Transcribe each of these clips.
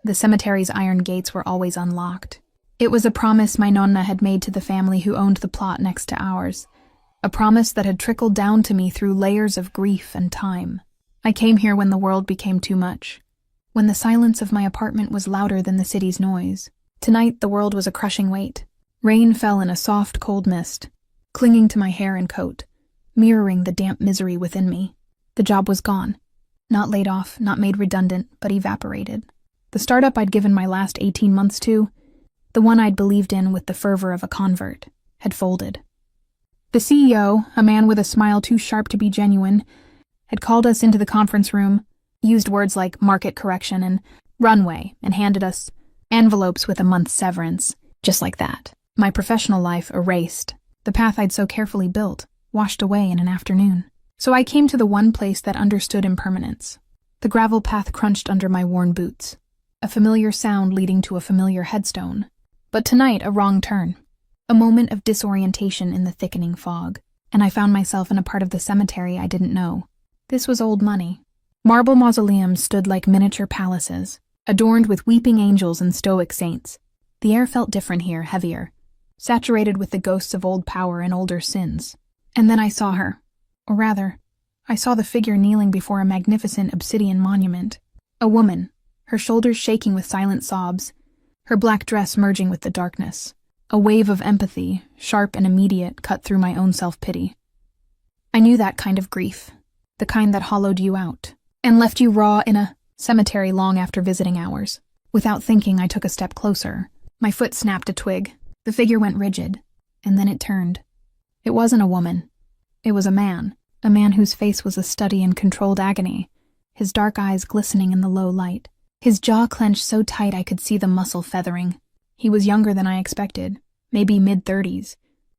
The cemetery's iron gates were always unlocked. It was a promise my nonna had made to the family who owned the plot next to ours. A promise that had trickled down to me through layers of grief and time. I came here when the world became too much. When the silence of my apartment was louder than the city's noise. Tonight, the world was a crushing weight. Rain fell in a soft, cold mist, clinging to my hair and coat, mirroring the damp misery within me. The job was gone. Not laid off, not made redundant, but evaporated. The startup I'd given my last 18 months to, the one I'd believed in with the fervor of a convert, had folded. The CEO, a man with a smile too sharp to be genuine, had called us into the conference room, used words like market correction and runway, and handed us envelopes with a month's severance, just like that. My professional life erased, the path I'd so carefully built, washed away in an afternoon. So I came to the one place that understood impermanence. The gravel path crunched under my worn boots, a familiar sound leading to a familiar headstone. But tonight, a wrong turn. A moment of disorientation in the thickening fog, and I found myself in a part of the cemetery I didn't know. This was old money. Marble mausoleums stood like miniature palaces, adorned with weeping angels and stoic saints. The air felt different here, heavier, saturated with the ghosts of old power and older sins. And then I saw her. Or rather, I saw the figure kneeling before a magnificent obsidian monument. A woman, her shoulders shaking with silent sobs, her black dress merging with the darkness. A wave of empathy, sharp and immediate, cut through my own self-pity. I knew that kind of grief, the kind that hollowed you out, and left you raw in a cemetery long after visiting hours. Without thinking, I took a step closer. My foot snapped a twig. The figure went rigid, and then it turned. It wasn't a woman. It was a man whose face was a study in controlled agony, his dark eyes glistening in the low light. His jaw clenched so tight I could see the muscle feathering. He was younger than I expected, maybe mid-30s,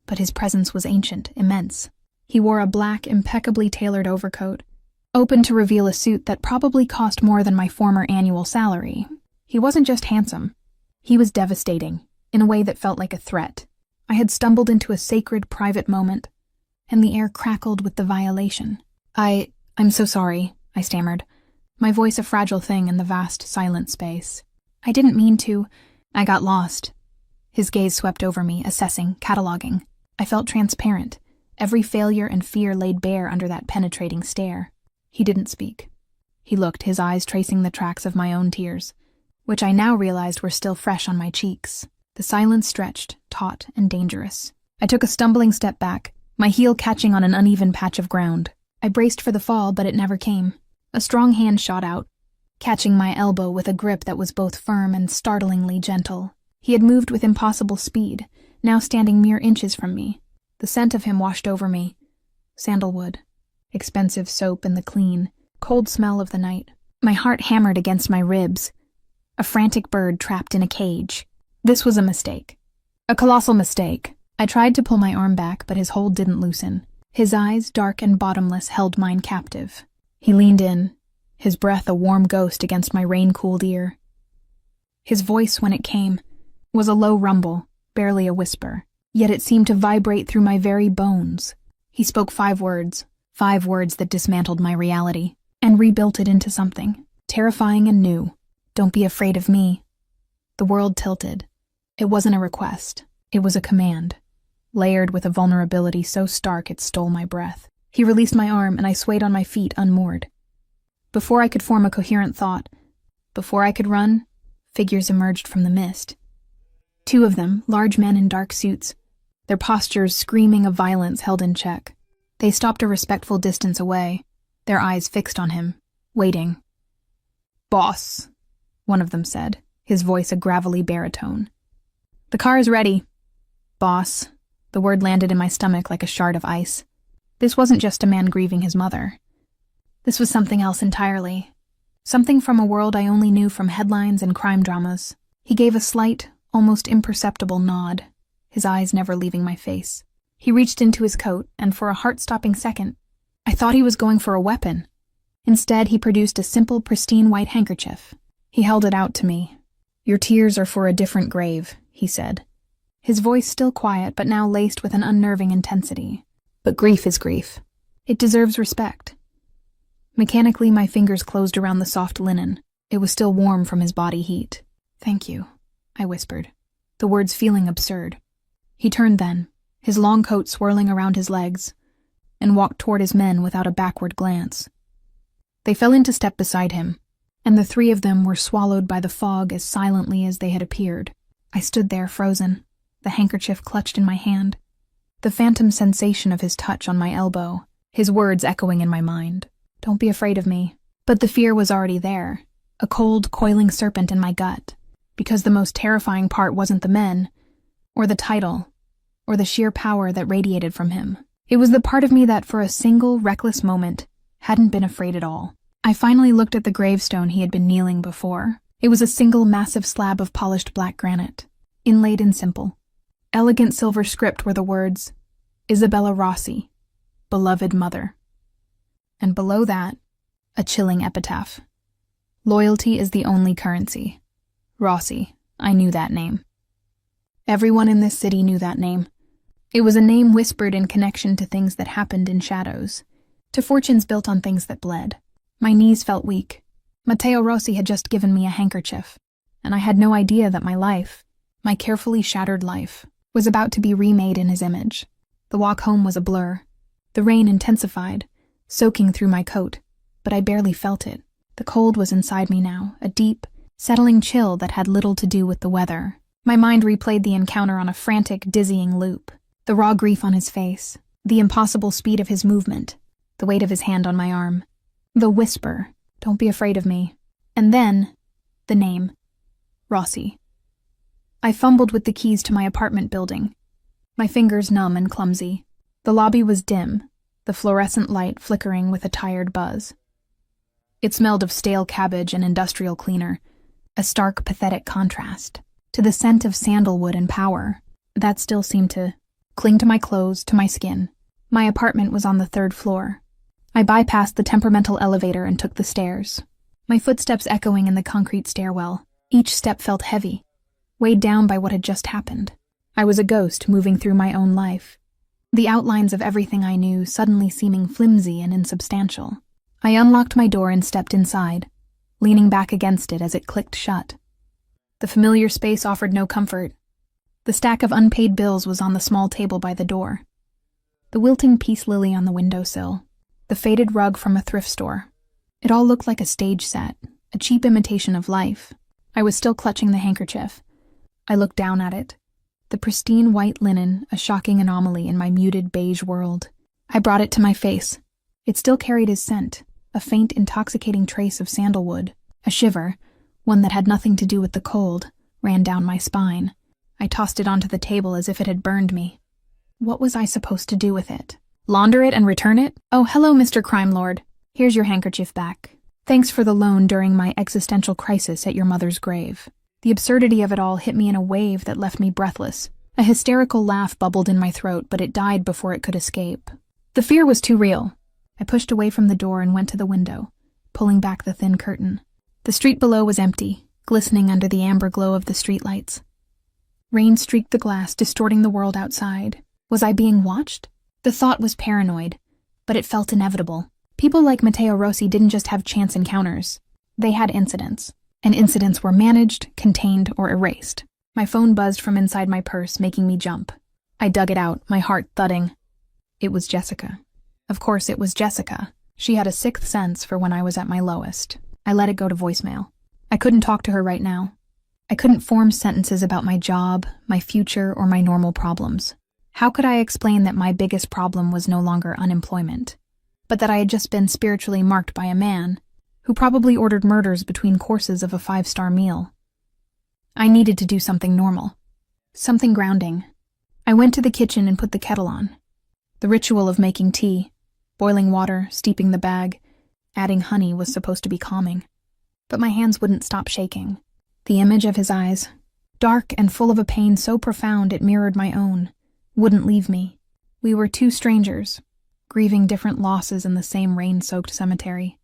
but his presence was ancient, immense. He wore a black, impeccably tailored overcoat, open to reveal a suit that probably cost more than my former annual salary. He wasn't just handsome. He was devastating, in a way that felt like a threat. I had stumbled into a sacred, private moment, and the air crackled with the violation. I'm so sorry, I stammered, my voice a fragile thing in the vast, silent space. I didn't mean to. I got lost. His gaze swept over me, assessing, cataloging. I felt transparent, every failure and fear laid bare under that penetrating stare. He didn't speak. He looked, his eyes tracing the tracks of my own tears, which I now realized were still fresh on my cheeks. The silence stretched, taut and dangerous. I took a stumbling step back, my heel catching on an uneven patch of ground. I braced for the fall, but it never came. A strong hand shot out, catching my elbow with a grip that was both firm and startlingly gentle. He had moved with impossible speed, now standing mere inches from me. The scent of him washed over me. Sandalwood, expensive soap in the clean, cold smell of the night. My heart hammered against my ribs. A frantic bird trapped in a cage. This was a mistake. A colossal mistake. I tried to pull my arm back, but his hold didn't loosen. His eyes, dark and bottomless, held mine captive. He leaned in, his breath a warm ghost against my rain-cooled ear. His voice, when it came, was a low rumble, barely a whisper, yet it seemed to vibrate through my very bones. He spoke 5 words that dismantled my reality, and rebuilt it into something, terrifying and new. Don't be afraid of me. The world tilted. It wasn't a request. It was a command, layered with a vulnerability so stark it stole my breath. He released my arm, and I swayed on my feet, unmoored. Before I could form a coherent thought, before I could run, figures emerged from the mist. 2 of them, large men in dark suits, their postures screaming of violence held in check. They stopped a respectful distance away, their eyes fixed on him, waiting. "Boss," one of them said, his voice a gravelly baritone. "The car is ready." Boss. The word landed in my stomach like a shard of ice. This wasn't just a man grieving his mother. This was something else entirely. Something from a world I only knew from headlines and crime dramas. He gave a slight, almost imperceptible nod, his eyes never leaving my face. He reached into his coat, and for a heart-stopping second, I thought he was going for a weapon. Instead, he produced a simple, pristine white handkerchief. He held it out to me. "Your tears are for a different grave," he said. His voice still quiet, but now laced with an unnerving intensity. But grief is grief. It deserves respect. Mechanically, my fingers closed around the soft linen. It was still warm from his body heat. "Thank you," I whispered, the words feeling absurd. He turned then, his long coat swirling around his legs, and walked toward his men without a backward glance. They fell into step beside him, and the three of them were swallowed by the fog as silently as they had appeared. I stood there frozen, the handkerchief clutched in my hand, the phantom sensation of his touch on my elbow, his words echoing in my mind. "Don't be afraid of me." But the fear was already there, a cold, coiling serpent in my gut, because the most terrifying part wasn't the men, or the title, or the sheer power that radiated from him. It was the part of me that, for a single, reckless moment, hadn't been afraid at all. I finally looked at the gravestone he had been kneeling before. It was a single massive slab of polished black granite, inlaid in simple, elegant silver script were the words, "Isabella Rossi, beloved mother." And below that, a chilling epitaph. "Loyalty is the only currency." Rossi, I knew that name. Everyone in this city knew that name. It was a name whispered in connection to things that happened in shadows, to fortunes built on things that bled. My knees felt weak. Matteo Rossi had just given me a handkerchief, and I had no idea that my life, my carefully shattered life, was about to be remade in his image. The walk home was a blur. The rain intensified, soaking through my coat, but I barely felt it. The cold was inside me now, a deep, settling chill that had little to do with the weather. My mind replayed the encounter on a frantic, dizzying loop. The raw grief on his face, the impossible speed of his movement, the weight of his hand on my arm, the whisper, "Don't be afraid of me," and then, the name, Rossi. I fumbled with the keys to my apartment building, my fingers numb and clumsy. The lobby was dim, the fluorescent light flickering with a tired buzz. It smelled of stale cabbage and industrial cleaner, a stark, pathetic contrast to the scent of sandalwood and power that still seemed to cling to my clothes, to my skin. My apartment was on the 3rd floor. I bypassed the temperamental elevator and took the stairs, my footsteps echoing in the concrete stairwell. Each step felt heavy, weighed down by what had just happened. I was a ghost moving through my own life, the outlines of everything I knew suddenly seeming flimsy and insubstantial. I unlocked my door and stepped inside, leaning back against it as it clicked shut. The familiar space offered no comfort. The stack of unpaid bills was on the small table by the door, the wilting peace lily on the windowsill, the faded rug from a thrift store. It all looked like a stage set, a cheap imitation of life. I was still clutching the handkerchief. I looked down at it, the pristine white linen, a shocking anomaly in my muted beige world. I brought it to my face. It still carried his scent, a faint, intoxicating trace of sandalwood. A shiver, one that had nothing to do with the cold, ran down my spine. I tossed it onto the table as if it had burned me. What was I supposed to do with it? Launder it and return it? "Oh, hello, Mr. Crime Lord. Here's your handkerchief back. Thanks for the loan during my existential crisis at your mother's grave." The absurdity of it all hit me in a wave that left me breathless. A hysterical laugh bubbled in my throat, but it died before it could escape. The fear was too real. I pushed away from the door and went to the window, pulling back the thin curtain. The street below was empty, glistening under the amber glow of the streetlights. Rain streaked the glass, distorting the world outside. Was I being watched? The thought was paranoid, but it felt inevitable. People like Matteo Rossi didn't just have chance encounters. They had incidents, and incidents were managed, contained, or erased. My phone buzzed from inside my purse, making me jump. I dug it out, my heart thudding. It was Jessica. Of course it was Jessica. She had a sixth sense for when I was at my lowest. I let it go to voicemail. I couldn't talk to her right now. I couldn't form sentences about my job, my future, or my normal problems. How could I explain that my biggest problem was no longer unemployment, but that I had just been spiritually marked by a man who probably ordered murders between courses of a 5-star meal? I needed to do something normal, something grounding. I went to the kitchen and put the kettle on. The ritual of making tea, boiling water, steeping the bag, adding honey was supposed to be calming. But my hands wouldn't stop shaking. The image of his eyes, dark and full of a pain so profound it mirrored my own, wouldn't leave me. We were two strangers, grieving different losses in the same rain-soaked cemetery.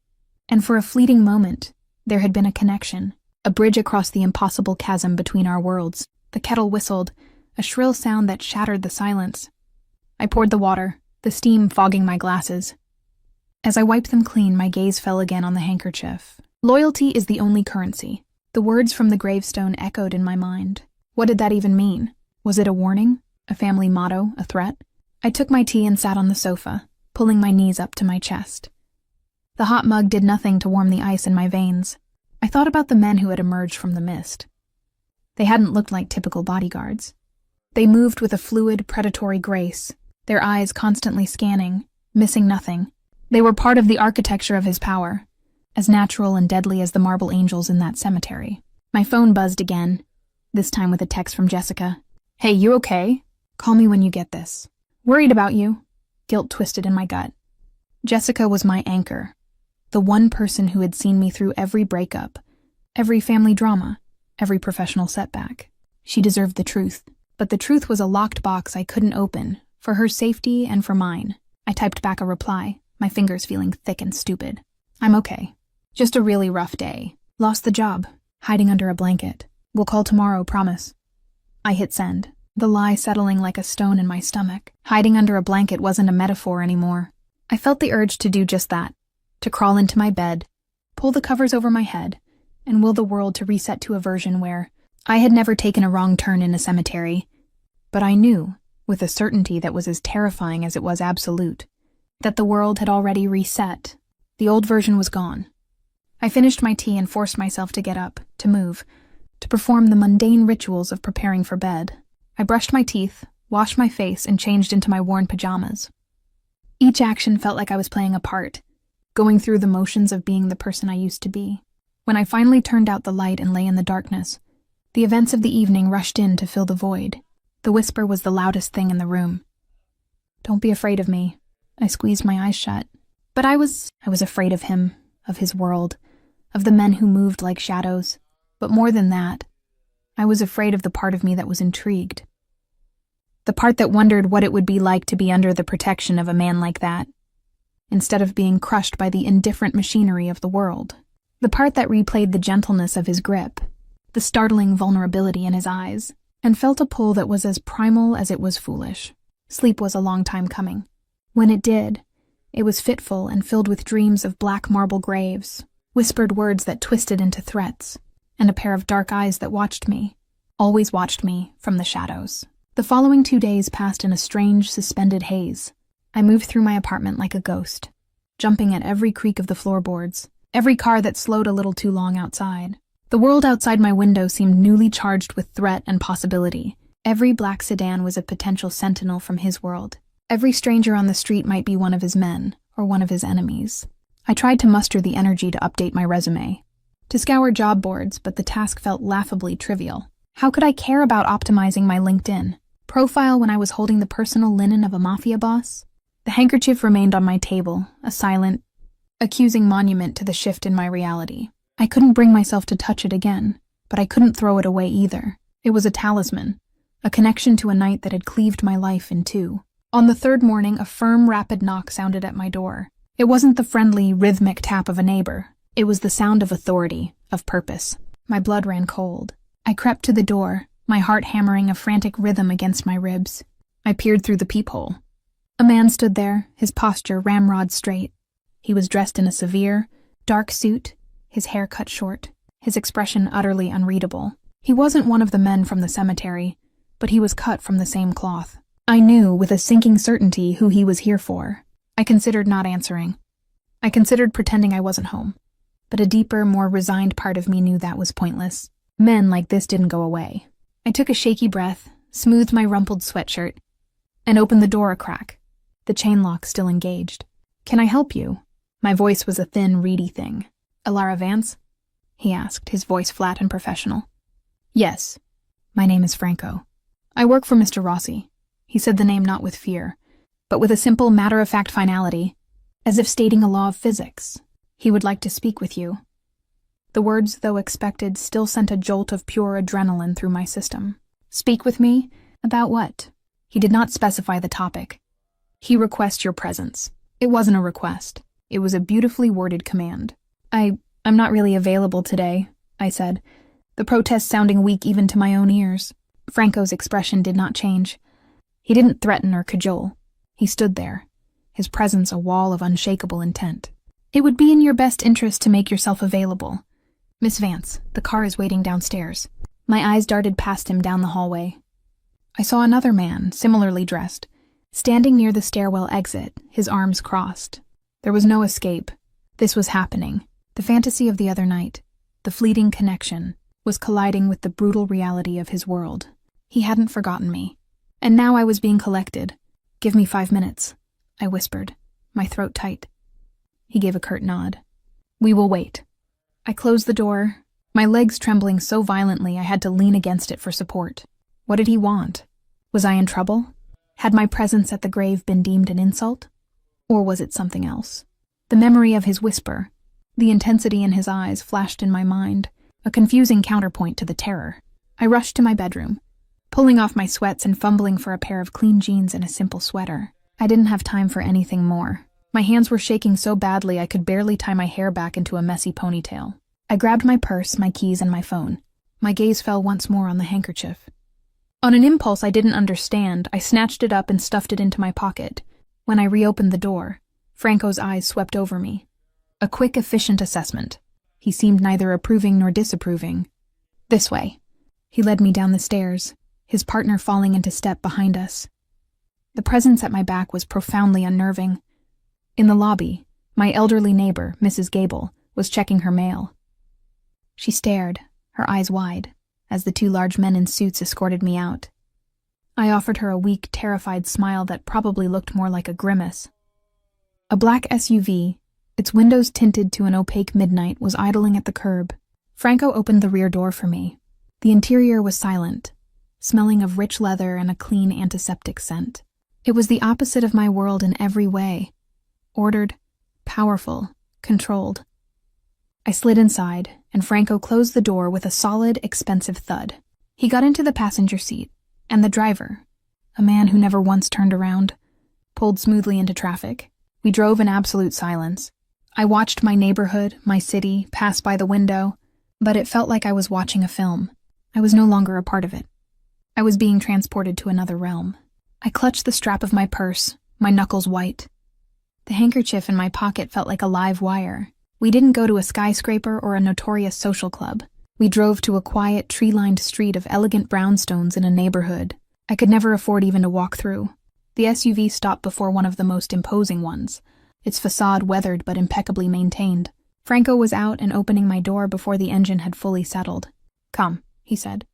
And for a fleeting moment, there had been a connection, a bridge across the impossible chasm between our worlds. The kettle whistled, a shrill sound that shattered the silence. I poured the water, the steam fogging my glasses. As I wiped them clean, my gaze fell again on the handkerchief. Loyalty is the only currency. The words from the gravestone echoed in my mind. What did that even mean? Was it a warning? A family motto? A threat? I took my tea and sat on the sofa, pulling my knees up to my chest. The hot mug did nothing to warm the ice in my veins. I thought about the men who had emerged from the mist. They hadn't looked like typical bodyguards. They moved with a fluid, predatory grace, their eyes constantly scanning, missing nothing. They were part of the architecture of his power, as natural and deadly as the marble angels in that cemetery. My phone buzzed again, this time with a text from Jessica. "Hey, you okay? Call me when you get this. Worried about you." Guilt twisted in my gut. Jessica was my anchor, the one person who had seen me through every breakup, every family drama, every professional setback. She deserved the truth, but the truth was a locked box I couldn't open, for her safety and for mine. I typed back a reply, my fingers feeling thick and stupid. "I'm okay. Just a really rough day. Lost the job. Hiding under a blanket. We'll call tomorrow, promise." I hit send, the lie settling like a stone in my stomach. Hiding under a blanket wasn't a metaphor anymore. I felt the urge to do just that, to crawl into my bed, pull the covers over my head, and will the world to reset to a version where I had never taken a wrong turn in a cemetery. But I knew, with a certainty that was as terrifying as it was absolute, that the world had already reset. The old version was gone. I finished my tea and forced myself to get up, to move, to perform the mundane rituals of preparing for bed. I brushed my teeth, washed my face, and changed into my worn pajamas. Each action felt like I was playing a part, going through the motions of being the person I used to be. When I finally turned out the light and lay in the darkness, the events of the evening rushed in to fill the void. The whisper was the loudest thing in the room. "Don't be afraid of me." I squeezed my eyes shut. But I was afraid of him, of his world, of the men who moved like shadows. But more than that, I was afraid of the part of me that was intrigued. The part that wondered what it would be like to be under the protection of a man like that, instead of being crushed by the indifferent machinery of the world. The part that replayed the gentleness of his grip, the startling vulnerability in his eyes, and felt a pull that was as primal as it was foolish. Sleep was a long time coming. When it did, it was fitful and filled with dreams of black marble graves, whispered words that twisted into threats, and a pair of dark eyes that watched me, always watched me, from the shadows. The following 2 days passed in a strange, suspended haze. I moved through my apartment like a ghost, jumping at every creak of the floorboards, every car that slowed a little too long outside. The world outside my window seemed newly charged with threat and possibility. Every black sedan was a potential sentinel from his world. Every stranger on the street might be one of his men, or one of his enemies. I tried to muster the energy to update my resume, to scour job boards, but the task felt laughably trivial. How could I care about optimizing my LinkedIn profile when I was holding the personal linen of a Mafia boss? The handkerchief remained on my table, a silent, accusing monument to the shift in my reality. I couldn't bring myself to touch it again, but I couldn't throw it away either. It was a talisman, a connection to a night that had cleaved my life in two. On the third morning, a firm, rapid knock sounded at my door. It wasn't the friendly, rhythmic tap of a neighbor. It was the sound of authority, of purpose. My blood ran cold. I crept to the door, my heart hammering a frantic rhythm against my ribs. I peered through the peephole. A man stood there, his posture ramrod straight. He was dressed in a severe, dark suit, his hair cut short, his expression utterly unreadable. He wasn't one of the men from the cemetery, but he was cut from the same cloth. I knew with a sinking certainty who he was here for. I considered not answering. I considered pretending I wasn't home. But a deeper, more resigned part of me knew that was pointless. Men like this didn't go away. I took a shaky breath, smoothed my rumpled sweatshirt, and opened the door a crack, the chain lock still engaged. "Can I help you?" My voice was a thin, reedy thing. "Alara Vance?" he asked, his voice flat and professional. "Yes. My name is Franco. I work for Mr. Rossi." He said the name not with fear, but with a simple, matter-of-fact finality, as if stating a law of physics. "He would like to speak with you." The words, though expected, still sent a jolt of pure adrenaline through my system. "Speak with me? About what?" He did not specify the topic. "He requests your presence." It wasn't a request. It was a beautifully worded command. I'm not really available today," I said, the protest sounding weak even to my own ears. Franco's expression did not change. He didn't threaten or cajole. He stood there, his presence a wall of unshakable intent. It would be in your best interest to make yourself available. Miss Vance, the car is waiting downstairs. My eyes darted past him down the hallway. I saw another man, similarly dressed, standing near the stairwell exit, his arms crossed. There was no escape. This was happening. The fantasy of the other night, the fleeting connection, was colliding with the brutal reality of his world. He hadn't forgotten me. And now I was being collected. "Give me 5 minutes," I whispered, my throat tight. He gave a curt nod. "We will wait." I closed the door, my legs trembling so violently I had to lean against it for support. What did he want? Was I in trouble? Had my presence at the grave been deemed an insult? Or was it something else? The memory of his whisper, the intensity in his eyes flashed in my mind, a confusing counterpoint to the terror. I rushed to my bedroom, pulling off my sweats and fumbling for a pair of clean jeans and a simple sweater. I didn't have time for anything more. My hands were shaking so badly I could barely tie my hair back into a messy ponytail. I grabbed my purse, my keys, and my phone. My gaze fell once more on the handkerchief. On an impulse I didn't understand, I snatched it up and stuffed it into my pocket. When I reopened the door, Franco's eyes swept over me. A quick, efficient assessment. He seemed neither approving nor disapproving. "This way." He led me down the stairs, his partner falling into step behind us. The presence at my back was profoundly unnerving. In the lobby, my elderly neighbor, Mrs. Gable, was checking her mail. She stared, her eyes wide, as the 2 large men in suits escorted me out. I offered her a weak, terrified smile that probably looked more like a grimace. A black SUV, its windows tinted to an opaque midnight, was idling at the curb. Franco opened the rear door for me. The interior was silent, smelling of rich leather and a clean antiseptic scent. It was the opposite of my world in every way. Ordered, powerful, controlled. I slid inside, and Franco closed the door with a solid, expensive thud. He got into the passenger seat, and the driver, a man who never once turned around, pulled smoothly into traffic. We drove in absolute silence. I watched my neighborhood, my city, pass by the window, but it felt like I was watching a film. I was no longer a part of it. I was being transported to another realm. I clutched the strap of my purse, my knuckles white. The handkerchief in my pocket felt like a live wire. We didn't go to a skyscraper or a notorious social club. We drove to a quiet, tree-lined street of elegant brownstones in a neighborhood I could never afford even to walk through. The SUV stopped before one of the most imposing ones, its facade weathered but impeccably maintained. Franco was out and opening my door before the engine had fully settled. "Come," he said.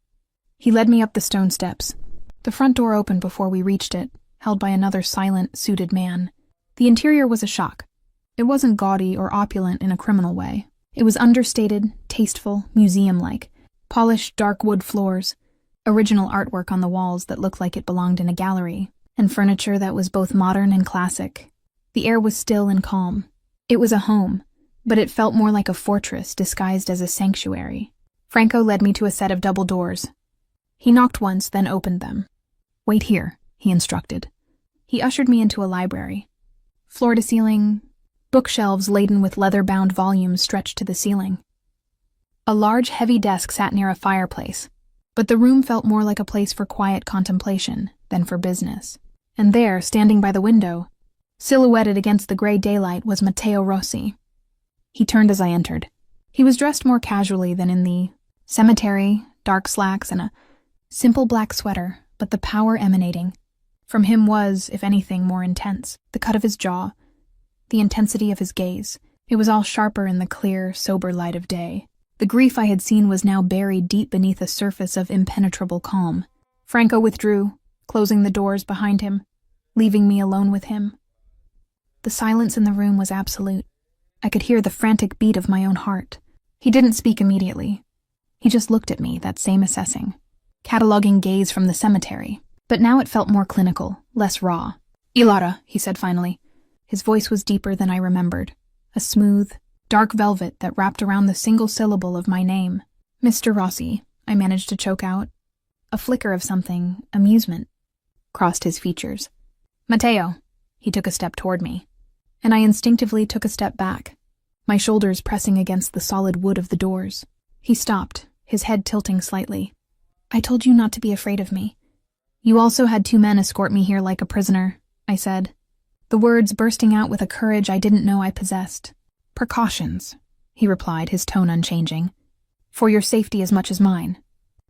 He led me up the stone steps. The front door opened before we reached it, held by another silent, suited man. The interior was a shock. It wasn't gaudy or opulent in a criminal way. It was understated, tasteful, museum-like. Polished dark wood floors, original artwork on the walls that looked like it belonged in a gallery, and furniture that was both modern and classic. The air was still and calm. It was a home, but it felt more like a fortress disguised as a sanctuary. Franco led me to a set of double doors. He knocked once, then opened them. "Wait here," he instructed. He ushered me into a library. Floor-to-ceiling, bookshelves laden with leather-bound volumes stretched to the ceiling. A large, heavy desk sat near a fireplace, but the room felt more like a place for quiet contemplation than for business. And there, standing by the window, silhouetted against the gray daylight, was Matteo Rossi. He turned as I entered. He was dressed more casually than in the cemetery, dark slacks, and a simple black sweater, but the power emanating from him was, if anything, more intense. The cut of his jaw, the intensity of his gaze, it was all sharper in the clear, sober light of day. The grief I had seen was now buried deep beneath a surface of impenetrable calm. Franco withdrew, closing the doors behind him, leaving me alone with him. The silence in the room was absolute. I could hear the frantic beat of my own heart. He didn't speak immediately. He just looked at me, that same assessing, cataloging gaze from the cemetery. But now it felt more clinical, less raw. "Ilara," he said finally. His voice was deeper than I remembered, a smooth, dark velvet that wrapped around the single syllable of my name. "Mr. Rossi," I managed to choke out. A flicker of something, amusement, crossed his features. "Matteo." He took a step toward me, and I instinctively took a step back, my shoulders pressing against the solid wood of the doors. He stopped, his head tilting slightly. "I told you not to be afraid of me. You also had 2 men escort me here like a prisoner," I said, the words bursting out with a courage I didn't know I possessed. Precautions, he replied, his tone unchanging. For your safety as much as mine.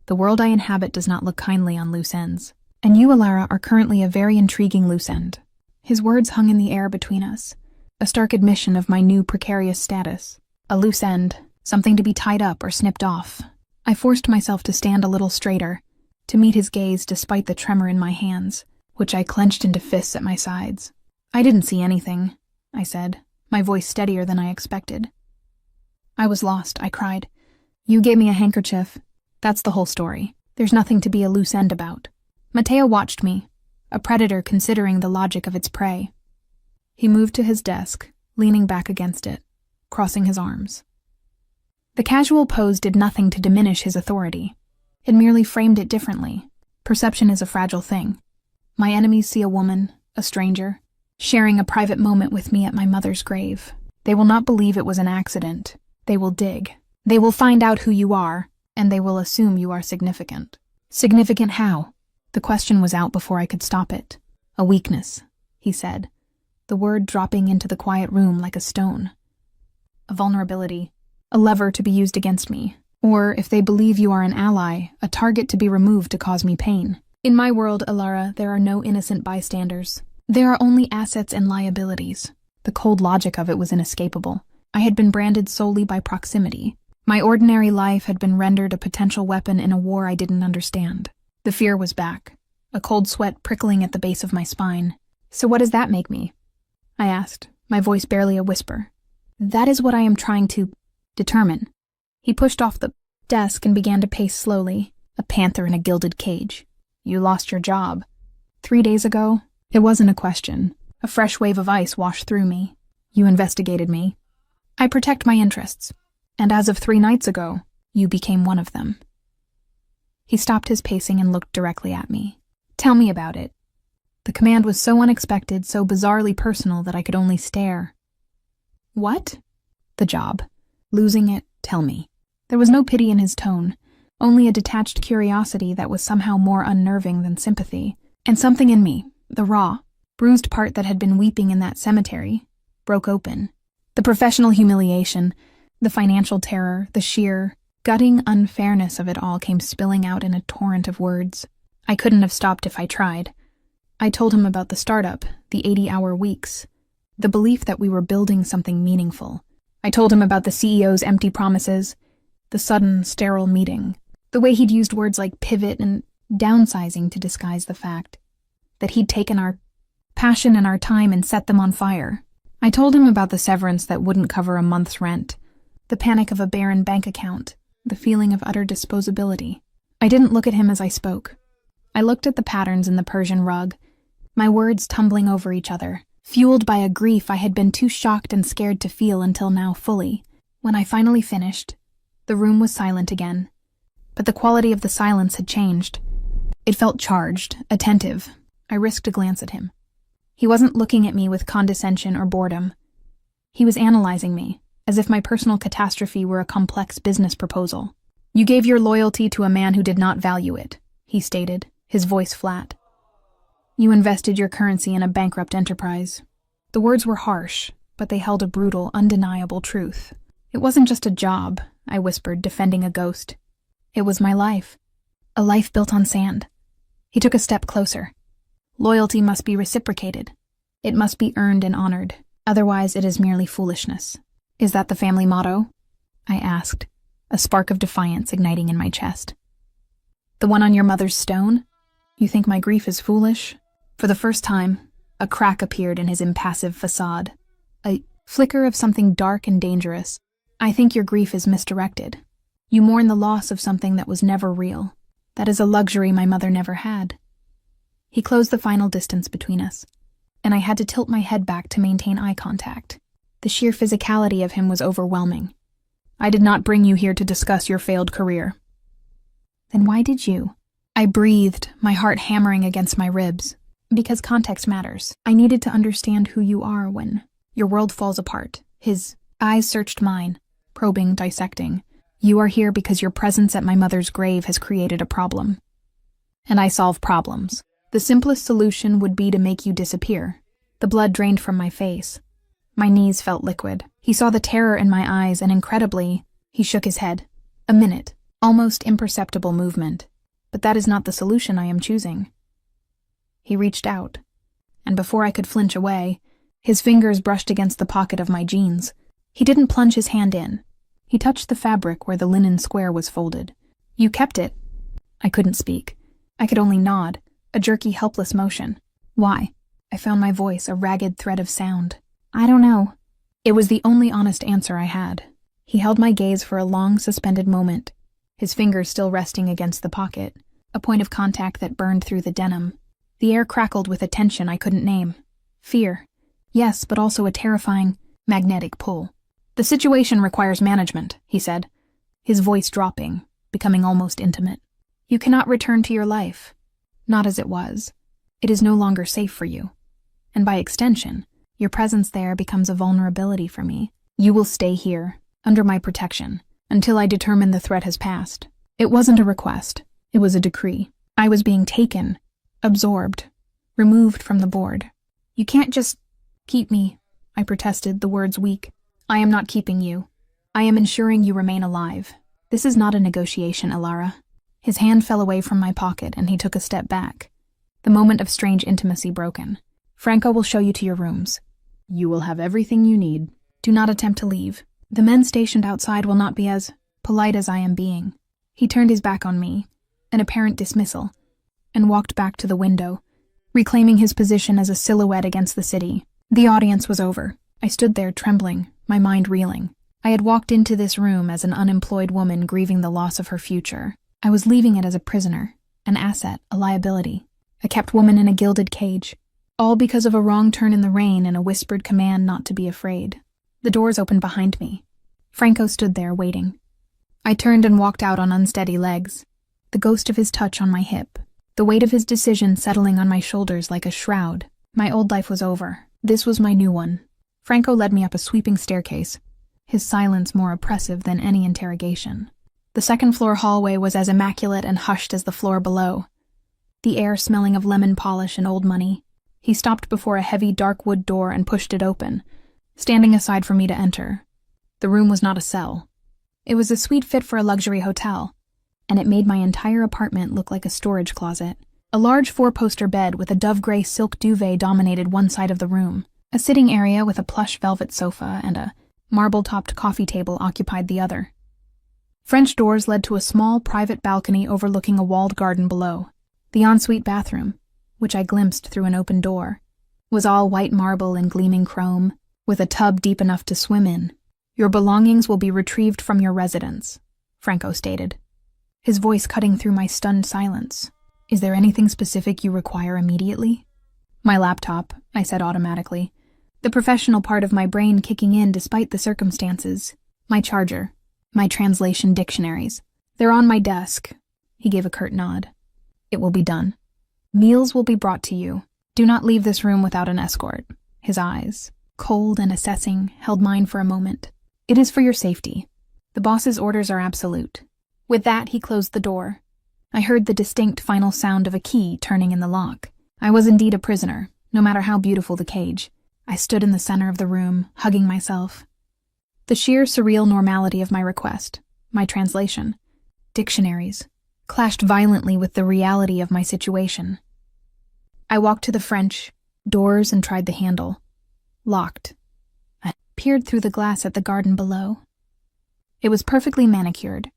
The world I inhabit does not look kindly on loose ends. And you, Alara, are currently a very intriguing loose end. His words hung in the air between us, a stark admission of my new precarious status. A loose end, something to be tied up or snipped off. I forced myself to stand a little straighter, to meet his gaze despite the tremor in my hands, which I clenched into fists at my sides. I didn't see anything, I said, my voice steadier than I expected. I was lost, I cried. You gave me a handkerchief. That's the whole story. There's nothing to be a loose end about. Matteo watched me, a predator considering the logic of its prey. He moved to his desk, leaning back against it, crossing his arms. The casual pose did nothing to diminish his authority. It merely framed it differently. Perception is a fragile thing. My enemies see a woman, a stranger, sharing a private moment with me at my mother's grave. They will not believe it was an accident. They will dig. They will find out who you are, and they will assume you are significant. Significant how? The question was out before I could stop it. A weakness, he said, the word dropping into the quiet room like a stone. A vulnerability, a lever to be used against me, or, if they believe you are an ally, a target to be removed to cause me pain. In my world, Alara, there are no innocent bystanders. There are only assets and liabilities. The cold logic of it was inescapable. I had been branded solely by proximity. My ordinary life had been rendered a potential weapon in a war I didn't understand. The fear was back, a cold sweat prickling at the base of my spine. So what does that make me? I asked, my voice barely a whisper. That is what I am trying to determine. He pushed off the desk and began to pace slowly, a panther in a gilded cage. You lost your job. 3 days ago? It wasn't a question. A fresh wave of ice washed through me. You investigated me. I protect my interests. And as of 3 nights ago, you became one of them. He stopped his pacing and looked directly at me. Tell me about it. The command was so unexpected, so bizarrely personal that I could only stare. What? The job. Losing it, tell me. There was no pity in his tone, only a detached curiosity that was somehow more unnerving than sympathy. And something in me, the raw, bruised part that had been weeping in that cemetery, broke open. The professional humiliation, the financial terror, the sheer, gutting unfairness of it all came spilling out in a torrent of words. I couldn't have stopped if I tried. I told him about the startup, the 80-hour weeks, the belief that we were building something meaningful. I told him about the CEO's empty promises, the sudden, sterile meeting, the way he'd used words like pivot and downsizing to disguise the fact that he'd taken our passion and our time and set them on fire. I told him about the severance that wouldn't cover a month's rent, the panic of a barren bank account, the feeling of utter disposability. I didn't look at him as I spoke. I looked at the patterns in the Persian rug, my words tumbling over each other, fueled by a grief I had been too shocked and scared to feel until now fully. When I finally finished, the room was silent again, but the quality of the silence had changed. It felt charged, attentive. I risked a glance at him. He wasn't looking at me with condescension or boredom. He was analyzing me, as if my personal catastrophe were a complex business proposal. You gave your loyalty to a man who did not value it, he stated, his voice flat. You invested your currency in a bankrupt enterprise. The words were harsh, but they held a brutal, undeniable truth. It wasn't just a job, I whispered, defending a ghost. It was my life. A life built on sand. He took a step closer. Loyalty must be reciprocated. It must be earned and honored. Otherwise, it is merely foolishness. Is that the family motto? I asked, a spark of defiance igniting in my chest. The one on your mother's stone? You think my grief is foolish? For the first time, a crack appeared in his impassive facade. A flicker of something dark and dangerous. I think your grief is misdirected. You mourn the loss of something that was never real. That is a luxury my mother never had. He closed the final distance between us, and I had to tilt my head back to maintain eye contact. The sheer physicality of him was overwhelming. I did not bring you here to discuss your failed career. Then why did you? I breathed, my heart hammering against my ribs. Because context matters. I needed to understand who you are when your world falls apart. His eyes searched mine, probing, dissecting. You are here because your presence at my mother's grave has created a problem. And I solve problems. The simplest solution would be to make you disappear. The blood drained from my face. My knees felt liquid. He saw the terror in my eyes, and incredibly, he shook his head. A minute, almost imperceptible movement. But that is not the solution I am choosing. He reached out, and before I could flinch away, his fingers brushed against the pocket of my jeans. He didn't plunge his hand in. He touched the fabric where the linen square was folded. You kept it. I couldn't speak. I could only nod, a jerky, helpless motion. Why? I found my voice a ragged thread of sound. I don't know. It was the only honest answer I had. He held my gaze for a long, suspended moment, his fingers still resting against the pocket, a point of contact that burned through the denim. The air crackled with a tension I couldn't name. Fear. Yes, but also a terrifying, magnetic pull. The situation requires management, he said, his voice dropping, becoming almost intimate. You cannot return to your life. Not as it was. It is no longer safe for you. And by extension, your presence there becomes a vulnerability for me. You will stay here, under my protection, until I determine the threat has passed. It wasn't a request. It was a decree. I was being taken, absorbed, removed from the board. You can't just keep me, I protested, the words weak. I am not keeping you. I am ensuring you remain alive. This is not a negotiation, Alara. His hand fell away from my pocket and he took a step back. The moment of strange intimacy broken. Franco will show you to your rooms. You will have everything you need. Do not attempt to leave. The men stationed outside will not be as polite as I am being. He turned his back on me, an apparent dismissal, and walked back to the window, reclaiming his position as a silhouette against the city. The audience was over. I stood there trembling, my mind reeling. I had walked into this room as an unemployed woman grieving the loss of her future. I was leaving it as a prisoner, an asset, a liability, a kept woman in a gilded cage, all because of a wrong turn in the rain and a whispered command not to be afraid. The doors opened behind me. Franco stood there, waiting. I turned and walked out on unsteady legs, the ghost of his touch on my hip, the weight of his decision settling on my shoulders like a shroud. My old life was over. This was my new one. Franco led me up a sweeping staircase, his silence more oppressive than any interrogation. The second-floor hallway was as immaculate and hushed as the floor below, the air smelling of lemon polish and old money. He stopped before a heavy dark wood door and pushed it open, standing aside for me to enter. The room was not a cell. It was a suite fit for a luxury hotel, and it made my entire apartment look like a storage closet. A large four-poster bed with a dove-gray silk duvet dominated one side of the room. A sitting area with a plush velvet sofa and a marble-topped coffee table occupied the other. French doors led to a small private balcony overlooking a walled garden below. The ensuite bathroom, which I glimpsed through an open door, was all white marble and gleaming chrome, with a tub deep enough to swim in. Your belongings will be retrieved from your residence, Franco stated, his voice cutting through my stunned silence. Is there anything specific you require immediately? My laptop, I said automatically, the professional part of my brain kicking in despite the circumstances. My charger, my translation dictionaries. They're on my desk. He gave a curt nod. It will be done. Meals will be brought to you. Do not leave this room without an escort. His eyes, cold and assessing, held mine for a moment. It is for your safety. The boss's orders are absolute. With that, he closed the door. I heard the distinct final sound of a key turning in the lock. I was indeed a prisoner, no matter how beautiful the cage. I stood in the center of the room, hugging myself. The sheer surreal normality of my request, my translation, dictionaries, clashed violently with the reality of my situation. I walked to the French doors and tried the handle. Locked. I peered through the glass at the garden below. It was perfectly manicured,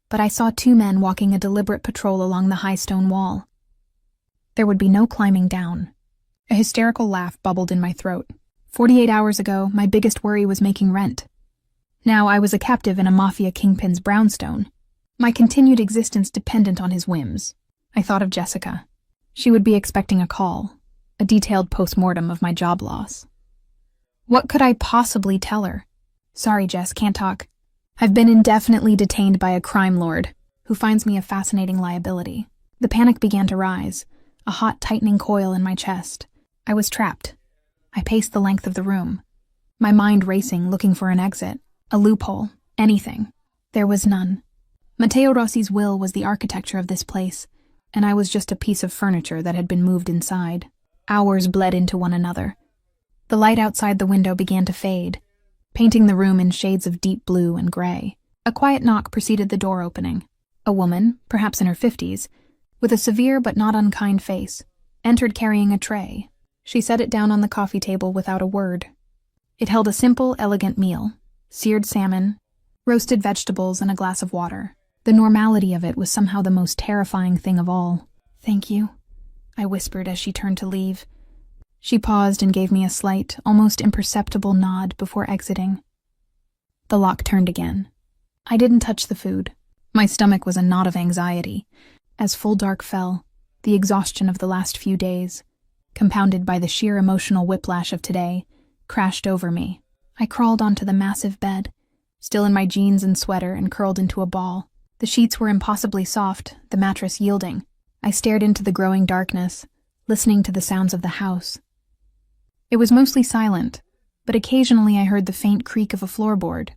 but I saw two men walking a deliberate patrol along the high stone wall. There would be no climbing down. A hysterical laugh bubbled in my throat. 48 hours ago, my biggest worry was making rent. Now I was a captive in a Mafia kingpin's brownstone, my continued existence dependent on his whims. I thought of Jessica. She would be expecting a call, a detailed post-mortem of my job loss. What could I possibly tell her? Sorry, Jess, can't talk. I've been indefinitely detained by a crime lord who finds me a fascinating liability. The panic began to rise, a hot, tightening coil in my chest. I was trapped. I paced the length of the room, my mind racing, looking for an exit, a loophole, anything. There was none. Matteo Rossi's will was the architecture of this place, and I was just a piece of furniture that had been moved inside. Hours bled into one another. The light outside the window began to fade, painting the room in shades of deep blue and gray. A quiet knock preceded the door opening. A woman, perhaps in her 50s, with a severe but not unkind face, entered carrying a tray. She set it down on the coffee table without a word. It held a simple, elegant meal: seared salmon, roasted vegetables, and a glass of water. The normality of it was somehow the most terrifying thing of all. "Thank you," I whispered as she turned to leave. She paused and gave me a slight, almost imperceptible nod before exiting. The lock turned again. I didn't touch the food. My stomach was a knot of anxiety. As full dark fell, the exhaustion of the last few days, compounded by the sheer emotional whiplash of today, crashed over me. I crawled onto the massive bed, still in my jeans and sweater, and curled into a ball. The sheets were impossibly soft, the mattress yielding. I stared into the growing darkness, listening to the sounds of the house. It was mostly silent, but occasionally I heard the faint creak of a floorboard,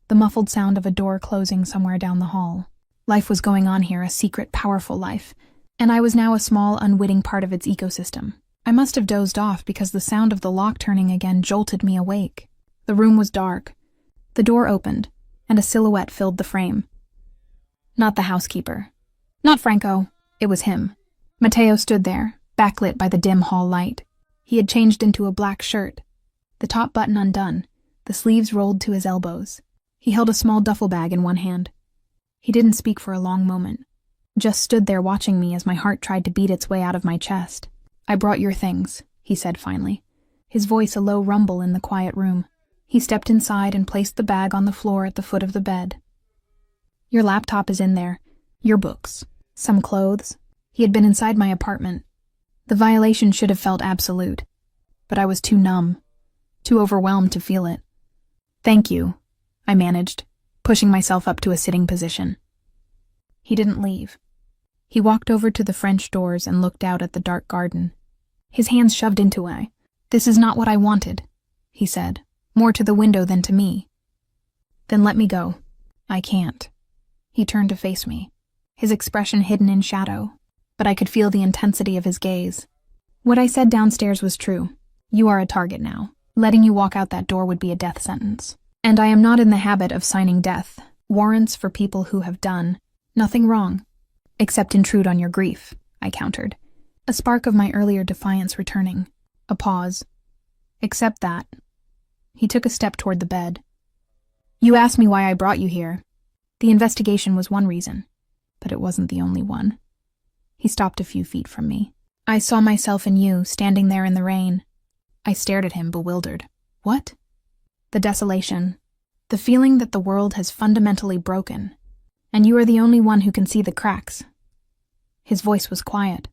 the muffled sound of a door closing somewhere down the hall. Life was going on here, a secret, powerful life, and I was now a small, unwitting part of its ecosystem. I must have dozed off because the sound of the lock turning again jolted me awake. The room was dark. The door opened, and a silhouette filled the frame. Not the housekeeper. Not Franco. It was him. Matteo stood there, backlit by the dim hall light. He had changed into a black shirt, the top button undone, the sleeves rolled to his elbows. He held a small duffel bag in one hand. He didn't speak for a long moment, just stood there watching me as my heart tried to beat its way out of my chest. "I brought your things," he said finally, his voice a low rumble in the quiet room. He stepped inside and placed the bag on the floor at the foot of the bed. "Your laptop is in there, your books, some clothes." He had been inside my apartment. The violation should have felt absolute, but I was too numb, too overwhelmed to feel it. "Thank you," I managed, pushing myself up to a sitting position. He didn't leave. He walked over to the French doors and looked out at the dark garden. His hands shoved into it. "This is not what I wanted," he said, more to the window than to me. "Then let me go." "I can't." He turned to face me, his expression hidden in shadow, but I could feel the intensity of his gaze. "What I said downstairs was true. You are a target now. Letting you walk out that door would be a death sentence. And I am not in the habit of signing death warrants for people who have done nothing wrong, except intrude on your grief," I countered, a spark of my earlier defiance returning. A pause. "Except that." He took a step toward the bed. "You asked me why I brought you here. The investigation was one reason, but it wasn't the only one." He stopped a few feet from me. "I saw myself in you, standing there in the rain." I stared at him, bewildered. "What?" "The desolation. The feeling that the world has fundamentally broken, and you are the only one who can see the cracks." His voice was quiet,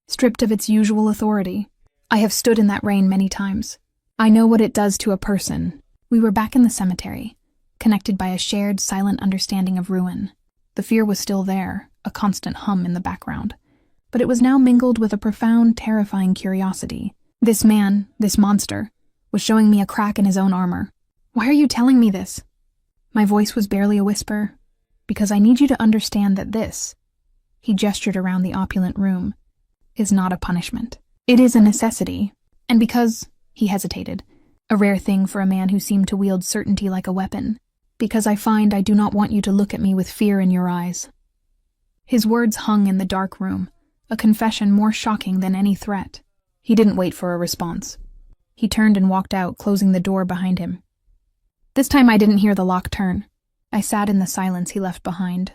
stripped of its usual authority. "I have stood in that rain many times. I know what it does to a person." We were back in the cemetery, connected by a shared, silent understanding of ruin. The fear was still there, a constant hum in the background, but it was now mingled with a profound, terrifying curiosity. This man, this monster, was showing me a crack in his own armor. "Why are you telling me this?" My voice was barely a whisper. "Because I need you to understand that this," he gestured around the opulent room, "is not a punishment. It is a necessity. And because," he hesitated, a rare thing for a man who seemed to wield certainty like a weapon, "because I find I do not want you to look at me with fear in your eyes." His words hung in the dark room, a confession more shocking than any threat. He didn't wait for a response. He turned and walked out, closing the door behind him. This time I didn't hear the lock turn. I sat in the silence he left behind,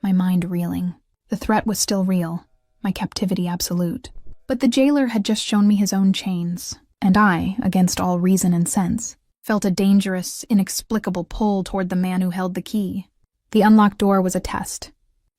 my mind reeling. The threat was still real, my captivity absolute. But the jailer had just shown me his own chains, and I, against all reason and sense, felt a dangerous, inexplicable pull toward the man who held the key. The unlocked door was a test.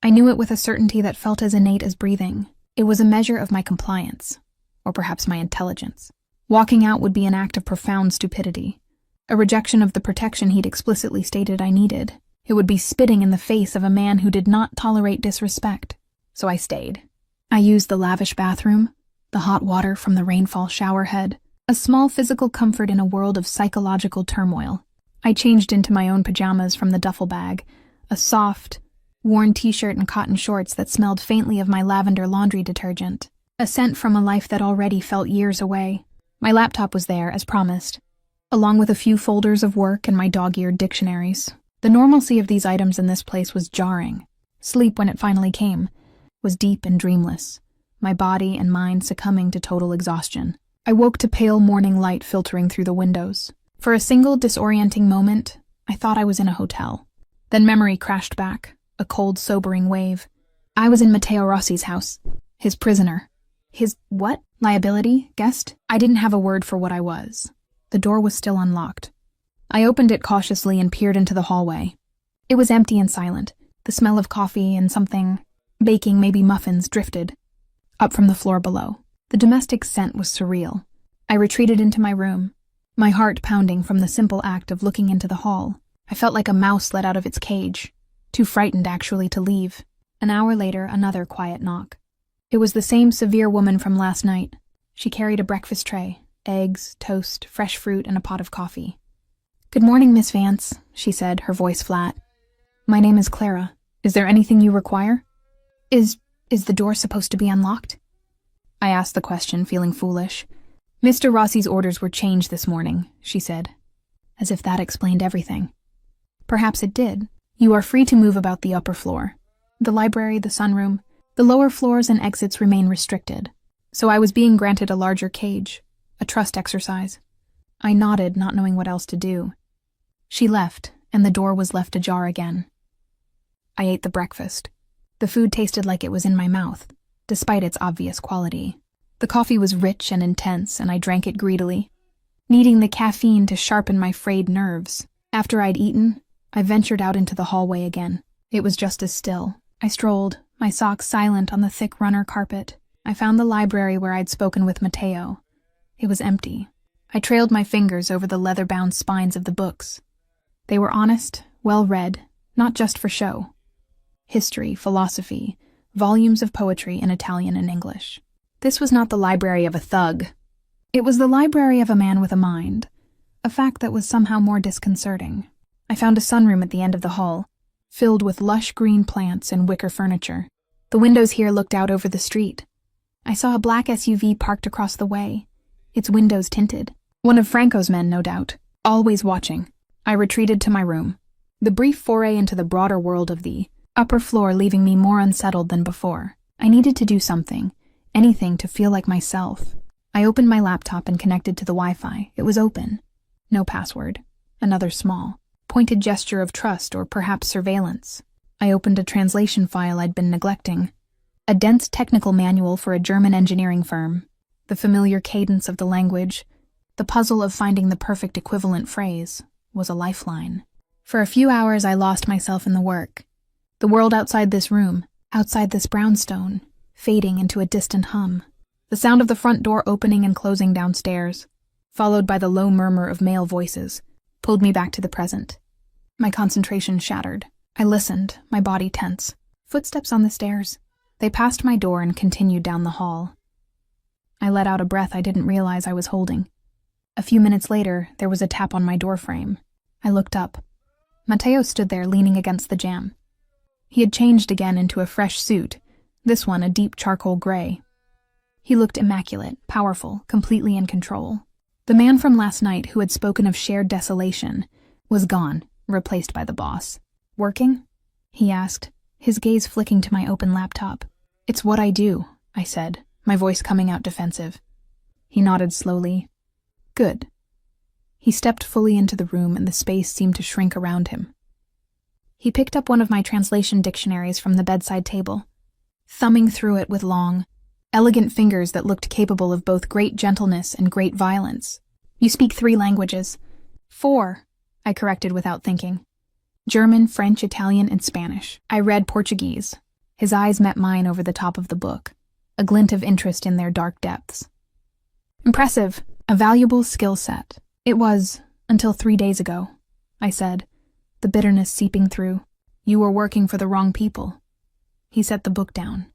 I knew it with a certainty that felt as innate as breathing. It was a measure of my compliance, or perhaps my intelligence. Walking out would be an act of profound stupidity, a rejection of the protection he'd explicitly stated I needed. It would be spitting in the face of a man who did not tolerate disrespect. So I stayed. I used the lavish bathroom, the hot water from the rainfall shower head, a small physical comfort in a world of psychological turmoil. I changed into my own pajamas from the duffel bag, a soft, worn t-shirt and cotton shorts that smelled faintly of my lavender laundry detergent, a scent from a life that already felt years away. My laptop was there, as promised, along with a few folders of work and my dog-eared dictionaries. The normalcy of these items in this place was jarring. Sleep, when it finally came, was deep and dreamless, my body and mind succumbing to total exhaustion. I woke to pale morning light filtering through the windows. For a single disorienting moment, I thought I was in a hotel. Then memory crashed back, a cold, sobering wave. I was in Matteo Rossi's house, his prisoner. His what? Liability? Guest? I didn't have a word for what I was. The door was still unlocked. I opened it cautiously and peered into the hallway. It was empty and silent. The smell of coffee and something, baking, maybe muffins, drifted up from the floor below. The domestic scent was surreal. I retreated into my room, my heart pounding from the simple act of looking into the hall. I felt like a mouse let out of its cage, too frightened actually to leave. An hour later, another quiet knock. It was the same severe woman from last night. She carried a breakfast tray, eggs, toast, fresh fruit, and a pot of coffee. "Good morning, Miss Vance," she said, her voice flat. "My name is Clara. Is there anything you require?" Is the door supposed to be unlocked?" I asked the question, feeling foolish. "Mr. Rossi's orders were changed this morning," she said, as if that explained everything. Perhaps it did. "You are free to move about the upper floor. The library, the sunroom, the lower floors and exits remain restricted." So I was being granted a larger cage, a trust exercise. I nodded, not knowing what else to do. She left, and the door was left ajar again. I ate the breakfast. The food tasted like it was in my mouth, despite its obvious quality. The coffee was rich and intense, and I drank it greedily, needing the caffeine to sharpen my frayed nerves. After I'd eaten, I ventured out into the hallway again. It was just as still. I strolled, my socks silent on the thick runner carpet. I found the library where I'd spoken with Matteo. It was empty. I trailed my fingers over the leather-bound spines of the books. They were honest, well-read, not just for show. History, philosophy, volumes of poetry in Italian and English. This was not the library of a thug. It was the library of a man with a mind, a fact that was somehow more disconcerting. I found a sunroom at the end of the hall, filled with lush green plants and wicker furniture. The windows here looked out over the street. I saw a black SUV parked across the way, its windows tinted. One of Franco's men, no doubt, always watching. I retreated to my room, the brief foray into the broader world of the upper floor leaving me more unsettled than before. I needed to do something, anything to feel like myself. I opened my laptop and connected to the Wi-Fi. It was open. No password. Another small, pointed gesture of trust or perhaps surveillance. I opened a translation file I'd been neglecting. A dense technical manual for a German engineering firm. The familiar cadence of the language, the puzzle of finding the perfect equivalent phrase, was a lifeline. For a few hours I lost myself in the work. The world outside this room, outside this brownstone, fading into a distant hum. The sound of the front door opening and closing downstairs, followed by the low murmur of male voices, pulled me back to the present. My concentration shattered. I listened, my body tense. Footsteps on the stairs. They passed my door and continued down the hall. I let out a breath I didn't realize I was holding. A few minutes later, there was a tap on my doorframe. I looked up. Matteo stood there leaning against the jamb. He had changed again into a fresh suit, this one a deep charcoal gray. He looked immaculate, powerful, completely in control. The man from last night who had spoken of shared desolation was gone, replaced by the boss. "Working?" he asked, his gaze flicking to my open laptop. "It's what I do," I said, my voice coming out defensive. He nodded slowly. "Good." He stepped fully into the room and the space seemed to shrink around him. He picked up one of my translation dictionaries from the bedside table, thumbing through it with long, elegant fingers that looked capable of both great gentleness and great violence. "You speak 3 languages." "4," I corrected without thinking. "German, French, Italian, and Spanish." I read Portuguese. His eyes met mine over the top of the book, a glint of interest in their dark depths. "Impressive. A valuable skill set." "It was, until 3 days ago," I said, the bitterness seeping through. "You were working for the wrong people." He set the book down.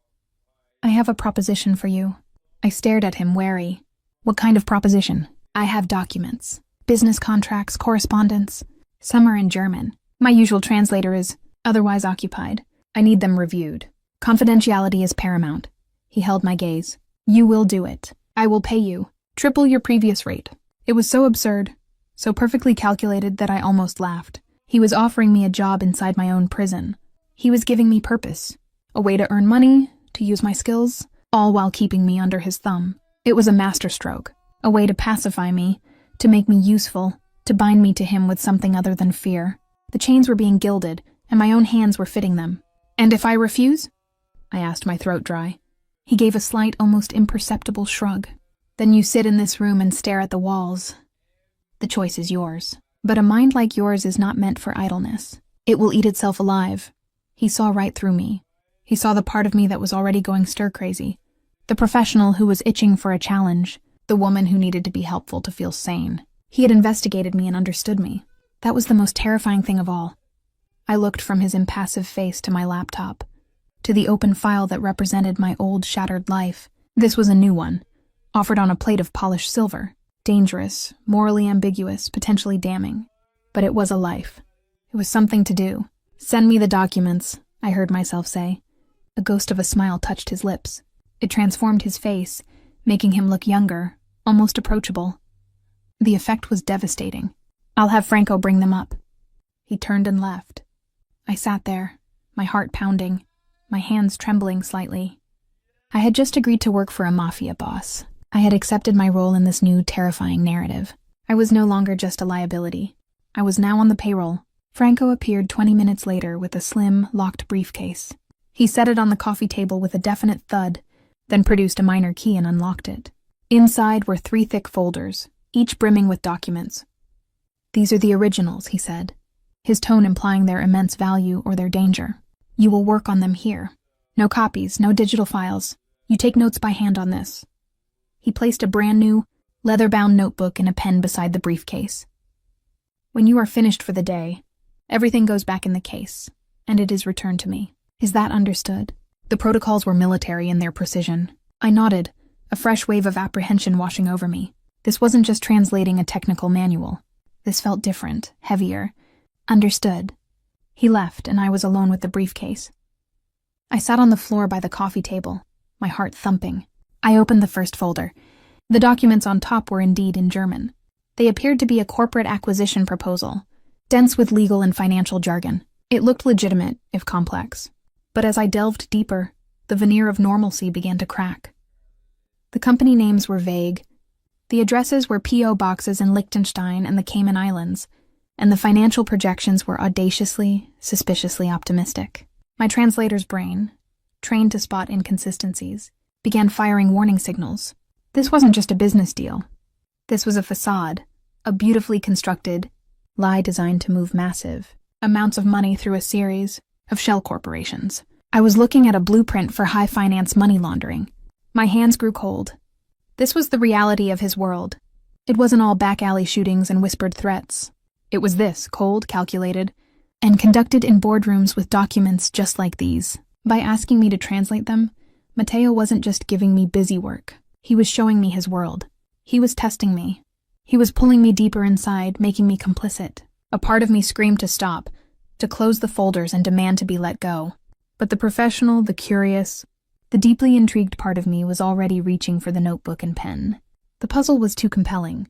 "I have a proposition for you." I stared at him, wary. "What kind of proposition?" "I have documents. Business contracts, correspondence. Some are in German. My usual translator is otherwise occupied. I need them reviewed. Confidentiality is paramount." He held my gaze. "You will do it. I will pay you. Triple your previous rate. It was so absurd, so perfectly calculated that I almost laughed. He was offering me a job inside my own prison. He was giving me purpose, a way to earn money, to use my skills, all while keeping me under his thumb. It was a masterstroke, a way to pacify me, to make me useful, to bind me to him with something other than fear. The chains were being gilded, and my own hands were fitting them. And if I refuse? I asked, my throat dry. He gave a slight, almost imperceptible shrug. Then you sit in this room and stare at the walls. The choice is yours. But a mind like yours is not meant for idleness. It will eat itself alive. He saw right through me. He saw the part of me that was already going stir-crazy. The professional who was itching for a challenge. The woman who needed to be helpful to feel sane. He had investigated me and understood me. That was the most terrifying thing of all. I looked from his impassive face to my laptop, to the open file that represented my old, shattered life. This was a new one, offered on a plate of polished silver. Dangerous, morally ambiguous, potentially damning. But it was a life. It was something to do. Send me the documents, I heard myself say. A ghost of a smile touched his lips. It transformed his face, making him look younger, almost approachable. The effect was devastating. I'll have Franco bring them up. He turned and left. I sat there, my heart pounding, my hands trembling slightly. I had just agreed to work for a Mafia boss. I had accepted my role in this new, terrifying narrative. I was no longer just a liability. I was now on the payroll. Franco appeared 20 minutes later with a slim, locked briefcase. He set it on the coffee table with a definite thud, then produced a minor key and unlocked it. Inside were 3 thick folders, each brimming with documents. These are the originals, he said, his tone implying their immense value or their danger. You will work on them here. No copies, no digital files. You take notes by hand on this. He placed a brand new, leather-bound notebook and a pen beside the briefcase. When you are finished for the day, everything goes back in the case, and it is returned to me. Is that understood? The protocols were military in their precision. I nodded, a fresh wave of apprehension washing over me. This wasn't just translating a technical manual. This felt different, heavier. Understood. He left, and I was alone with the briefcase. I sat on the floor by the coffee table, my heart thumping. I opened the first folder. The documents on top were indeed in German. They appeared to be a corporate acquisition proposal, dense with legal and financial jargon. It looked legitimate, if complex. But as I delved deeper, the veneer of normalcy began to crack. The company names were vague. The addresses were P.O. boxes in Liechtenstein and the Cayman Islands, and the financial projections were audaciously, suspiciously optimistic. My translator's brain, trained to spot inconsistencies, began firing warning signals. This wasn't just a business deal. This was a facade, a beautifully constructed lie designed to move massive amounts of money through a series of shell corporations. I was looking at a blueprint for high finance money laundering. My hands grew cold. This was the reality of his world. It wasn't all back alley shootings and whispered threats. It was this, cold, calculated, and conducted in boardrooms with documents just like these. By asking me to translate them, Matteo wasn't just giving me busy work. He was showing me his world. He was testing me. He was pulling me deeper inside, making me complicit. A part of me screamed to stop, to close the folders and demand to be let go. But the professional, the curious, the deeply intrigued part of me was already reaching for the notebook and pen. The puzzle was too compelling.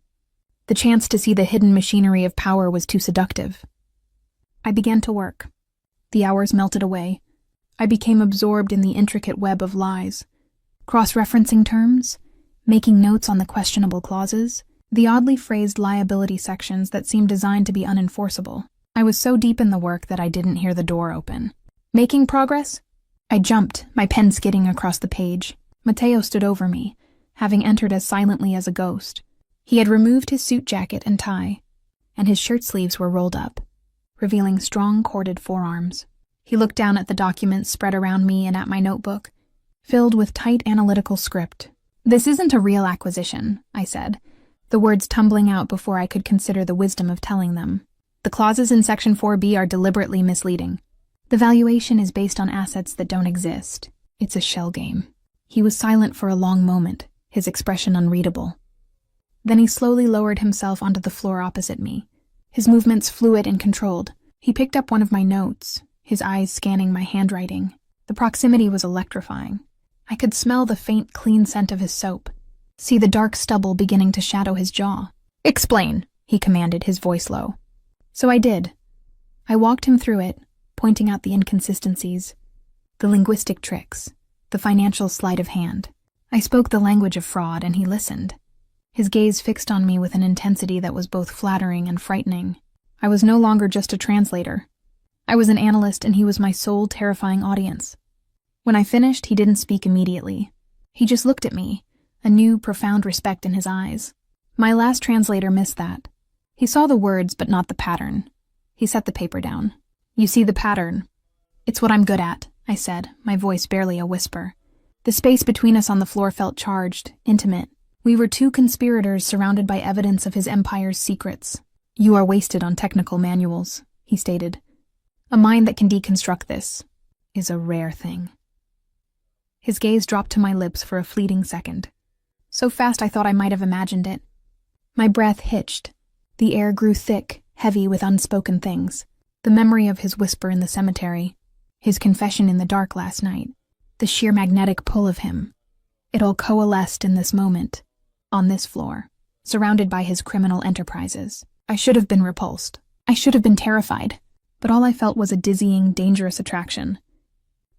The chance to see the hidden machinery of power was too seductive. I began to work. The hours melted away. I became absorbed in the intricate web of lies, cross-referencing terms, making notes on the questionable clauses, the oddly phrased liability sections that seemed designed to be unenforceable. I was so deep in the work that I didn't hear the door open. Making progress? I jumped, my pen skidding across the page. Matteo stood over me, having entered as silently as a ghost. He had removed his suit jacket and tie, and his shirt sleeves were rolled up, revealing strong corded forearms. He looked down at the documents spread around me and at my notebook, filled with tight analytical script. This isn't a real acquisition, I said, the words tumbling out before I could consider the wisdom of telling them. The clauses in Section 4B are deliberately misleading. The valuation is based on assets that don't exist. It's a shell game. He was silent for a long moment, his expression unreadable. Then he slowly lowered himself onto the floor opposite me, his movements fluid and controlled. He picked up one of my notes, his eyes scanning my handwriting. The proximity was electrifying. I could smell the faint, clean scent of his soap, see the dark stubble beginning to shadow his jaw. "Explain," he commanded, his voice low. So I did. I walked him through it, pointing out the inconsistencies, the linguistic tricks, the financial sleight of hand. I spoke the language of fraud, and he listened. His gaze fixed on me with an intensity that was both flattering and frightening. I was no longer just a translator. I was an analyst, and he was my sole terrifying audience. When I finished, he didn't speak immediately. He just looked at me, a new, profound respect in his eyes. My last translator missed that. He saw the words, but not the pattern. He set the paper down. "You see the pattern. It's what I'm good at," I said, my voice barely a whisper. The space between us on the floor felt charged, intimate. We were two conspirators surrounded by evidence of his empire's secrets. "You are wasted on technical manuals," he stated. "A mind that can deconstruct this is a rare thing." His gaze dropped to my lips for a fleeting second. So fast I thought I might have imagined it. My breath hitched. The air grew thick, heavy with unspoken things. The memory of his whisper in the cemetery, his confession in the dark last night, the sheer magnetic pull of him. It all coalesced in this moment, on this floor, surrounded by his criminal enterprises. I should have been repulsed. I should have been terrified. But all I felt was a dizzying, dangerous attraction.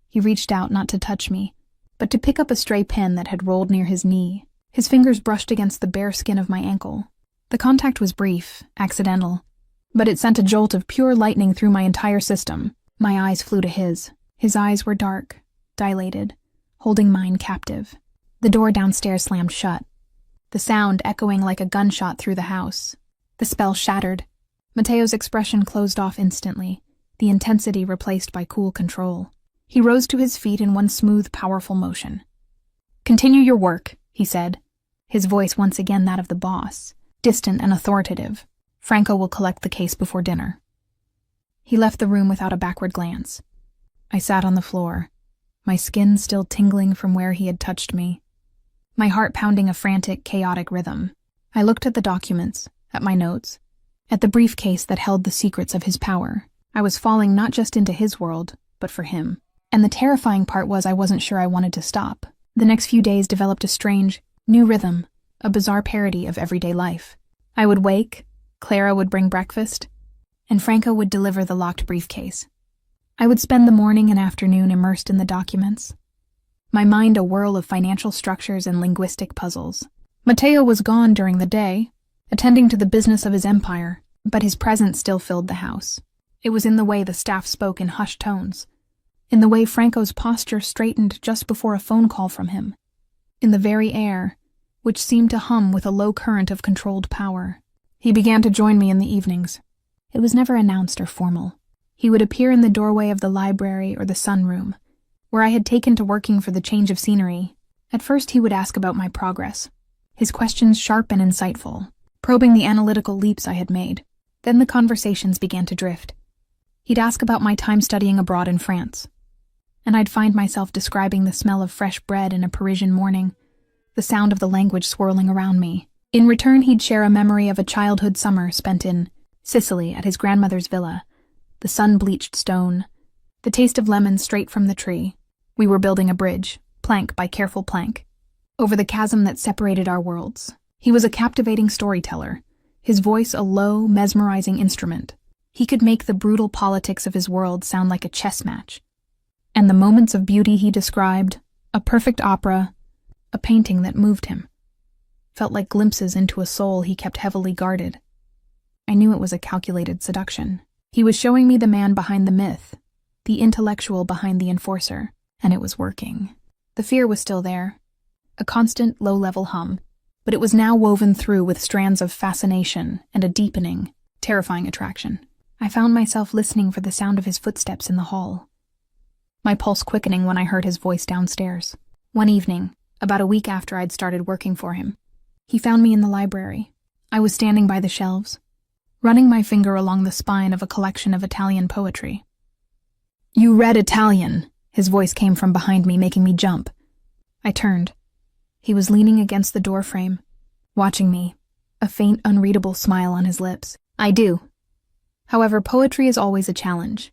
He reached out not to touch me, but to pick up a stray pen that had rolled near his knee. His fingers brushed against the bare skin of my ankle. The contact was brief, accidental, but it sent a jolt of pure lightning through my entire system. My eyes flew to his. His eyes were dark, dilated, holding mine captive. The door downstairs slammed shut, the sound echoing like a gunshot through the house. The spell shattered. Mateo's expression closed off instantly, the intensity replaced by cool control. He rose to his feet in one smooth, powerful motion. "Continue your work," he said, his voice once again that of the boss, distant and authoritative. "Franco will collect the case before dinner." He left the room without a backward glance. I sat on the floor, my skin still tingling from where he had touched me, my heart pounding a frantic, chaotic rhythm. I looked at the documents, at my notes, at the briefcase that held the secrets of his power. I was falling not just into his world, but for him. And the terrifying part was I wasn't sure I wanted to stop. The next few days developed a strange, new rhythm, a bizarre parody of everyday life. I would wake, Clara would bring breakfast, and Franco would deliver the locked briefcase. I would spend the morning and afternoon immersed in the documents, my mind a whirl of financial structures and linguistic puzzles. Mateo was gone during the day, attending to the business of his empire, but his presence still filled the house. It was in the way the staff spoke in hushed tones, in the way Franco's posture straightened just before a phone call from him, in the very air, which seemed to hum with a low current of controlled power. He began to join me in the evenings. It was never announced or formal. He would appear in the doorway of the library or the sunroom, where I had taken to working for the change of scenery. At first he would ask about my progress, his questions sharp and insightful, probing the analytical leaps I had made. Then the conversations began to drift. He'd ask about my time studying abroad in France, and I'd find myself describing the smell of fresh bread in a Parisian morning, the sound of the language swirling around me. In return, he'd share a memory of a childhood summer spent in Sicily at his grandmother's villa, the sun-bleached stone, the taste of lemons straight from the tree. We were building a bridge, plank by careful plank, over the chasm that separated our worlds. He was a captivating storyteller, his voice a low, mesmerizing instrument. He could make the brutal politics of his world sound like a chess match. And the moments of beauty he described, a perfect opera, a painting that moved him, felt like glimpses into a soul he kept heavily guarded. I knew it was a calculated seduction. He was showing me the man behind the myth, the intellectual behind the enforcer, and it was working. The fear was still there, a constant low-level hum, but it was now woven through with strands of fascination and a deepening, terrifying attraction. I found myself listening for the sound of his footsteps in the hall, my pulse quickening when I heard his voice downstairs. One evening, about a week after I'd started working for him, he found me in the library. I was standing by the shelves, running my finger along the spine of a collection of Italian poetry. "You read Italian," his voice came from behind me, making me jump. I turned. He was leaning against the doorframe, watching me, a faint, unreadable smile on his lips. "I do. However, poetry is always a challenge.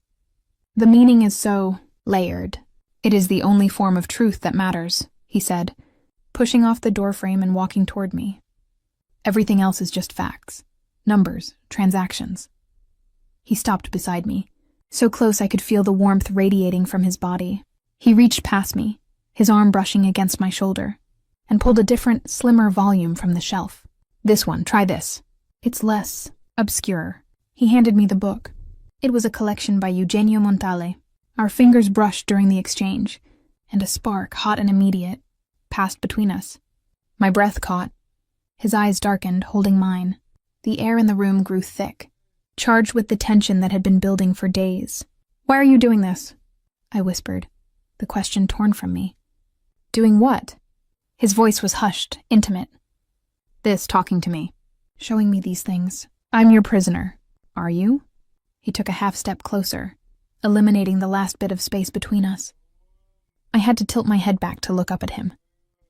The meaning is so layered. It is the only form of truth that matters," he said, pushing off the doorframe and walking toward me. Everything else is just facts. Numbers, transactions. He stopped beside me, so close I could feel the warmth radiating from his body. He reached past me, his arm brushing against my shoulder, and pulled a different, slimmer volume from the shelf. This one, try this. It's less obscure. He handed me the book. It was a collection by Eugenio Montale. Our fingers brushed during the exchange, and a spark, hot and immediate, passed between us. My breath caught. His eyes darkened, holding mine. The air in the room grew thick, charged with the tension that had been building for days. "Why are you doing this?" I whispered, the question torn from me. "Doing what?" His voice was hushed, intimate. "This, talking to me, showing me these things. I'm your prisoner. Are you?" He took a half step closer, eliminating the last bit of space between us. I had to tilt my head back to look up at him.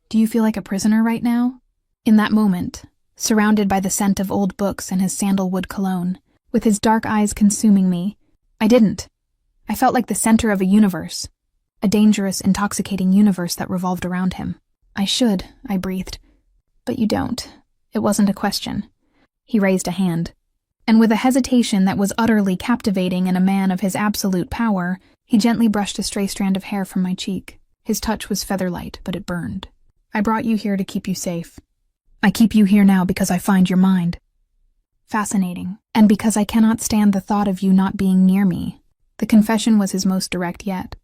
"Do you feel like a prisoner right now?" In that moment, surrounded by the scent of old books and his sandalwood cologne, with his dark eyes consuming me, I didn't. I felt like the center of a universe, a dangerous, intoxicating universe that revolved around him. "I should," I breathed. "But you don't. It wasn't a question." He raised a hand, and with a hesitation that was utterly captivating in a man of his absolute power, he gently brushed a stray strand of hair from my cheek. His touch was featherlight, but it burned. "I brought you here to keep you safe. I keep you here now because I find your mind fascinating, and because I cannot stand the thought of you not being near me." The confession was his most direct yet.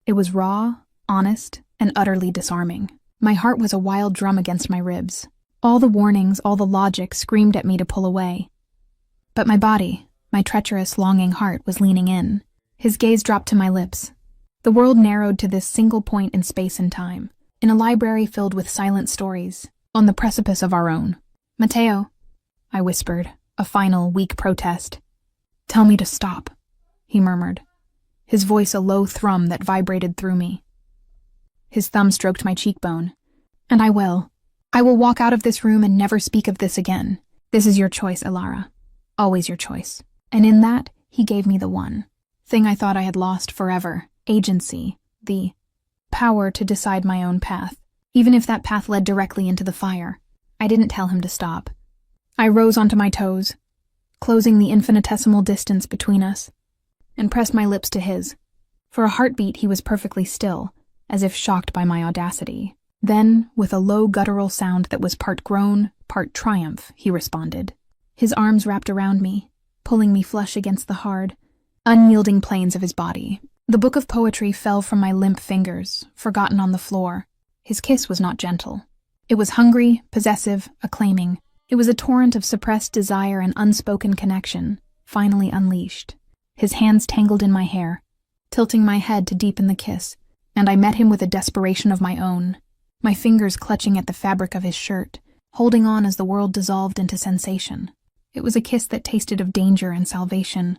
It was raw, honest, and utterly disarming. My heart was a wild drum against my ribs. All the warnings, all the logic screamed at me to pull away. But my body, my treacherous, longing heart, was leaning in. His gaze dropped to my lips. The world narrowed to this single point in space and time, in a library filled with silent stories, on the precipice of our own. "Matteo," I whispered, a final, weak protest. "Tell me to stop," he murmured, his voice a low thrum that vibrated through me. His thumb stroked my cheekbone. "And I will. I will walk out of this room and never speak of this again. This is your choice, Ilara. Always your choice." And in that, he gave me the one thing I thought I had lost forever: agency, the power to decide my own path, even if that path led directly into the fire. I didn't tell him to stop. I rose onto my toes, closing the infinitesimal distance between us, and pressed my lips to his. For a heartbeat, he was perfectly still, as if shocked by my audacity. Then, with a low guttural sound that was part groan, part triumph, he responded. His arms wrapped around me, pulling me flush against the hard, unyielding planes of his body. The book of poetry fell from my limp fingers, forgotten on the floor. His kiss was not gentle. It was hungry, possessive, acclaiming. It was a torrent of suppressed desire and unspoken connection, finally unleashed. His hands tangled in my hair, tilting my head to deepen the kiss, and I met him with a desperation of my own, my fingers clutching at the fabric of his shirt, holding on as the world dissolved into sensation. It was a kiss that tasted of danger and salvation,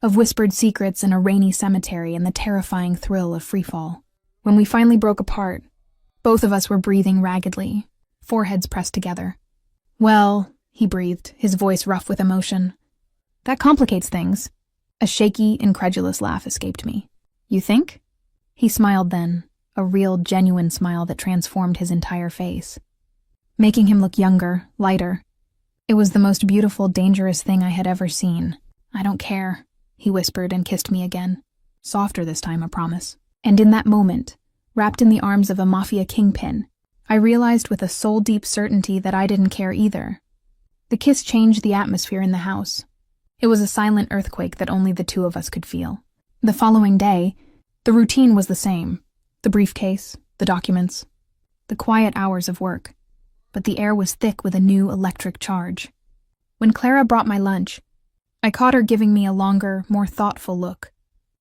of whispered secrets in a rainy cemetery and the terrifying thrill of freefall. When we finally broke apart, both of us were breathing raggedly, foreheads pressed together. "Well," he breathed, his voice rough with emotion, "that complicates things." A shaky, incredulous laugh escaped me. "You think?" He smiled then, a real, genuine smile that transformed his entire face, making him look younger, lighter. It was the most beautiful, dangerous thing I had ever seen. "I don't care," he whispered and kissed me again. Softer this time, I promise. And in that moment, wrapped in the arms of a Mafia kingpin, I realized with a soul-deep certainty that I didn't care either. The kiss changed the atmosphere in the house. It was a silent earthquake that only the two of us could feel. The following day, the routine was the same. The briefcase, the documents, the quiet hours of work. But the air was thick with a new electric charge. When Clara brought my lunch, I caught her giving me a longer, more thoughtful look,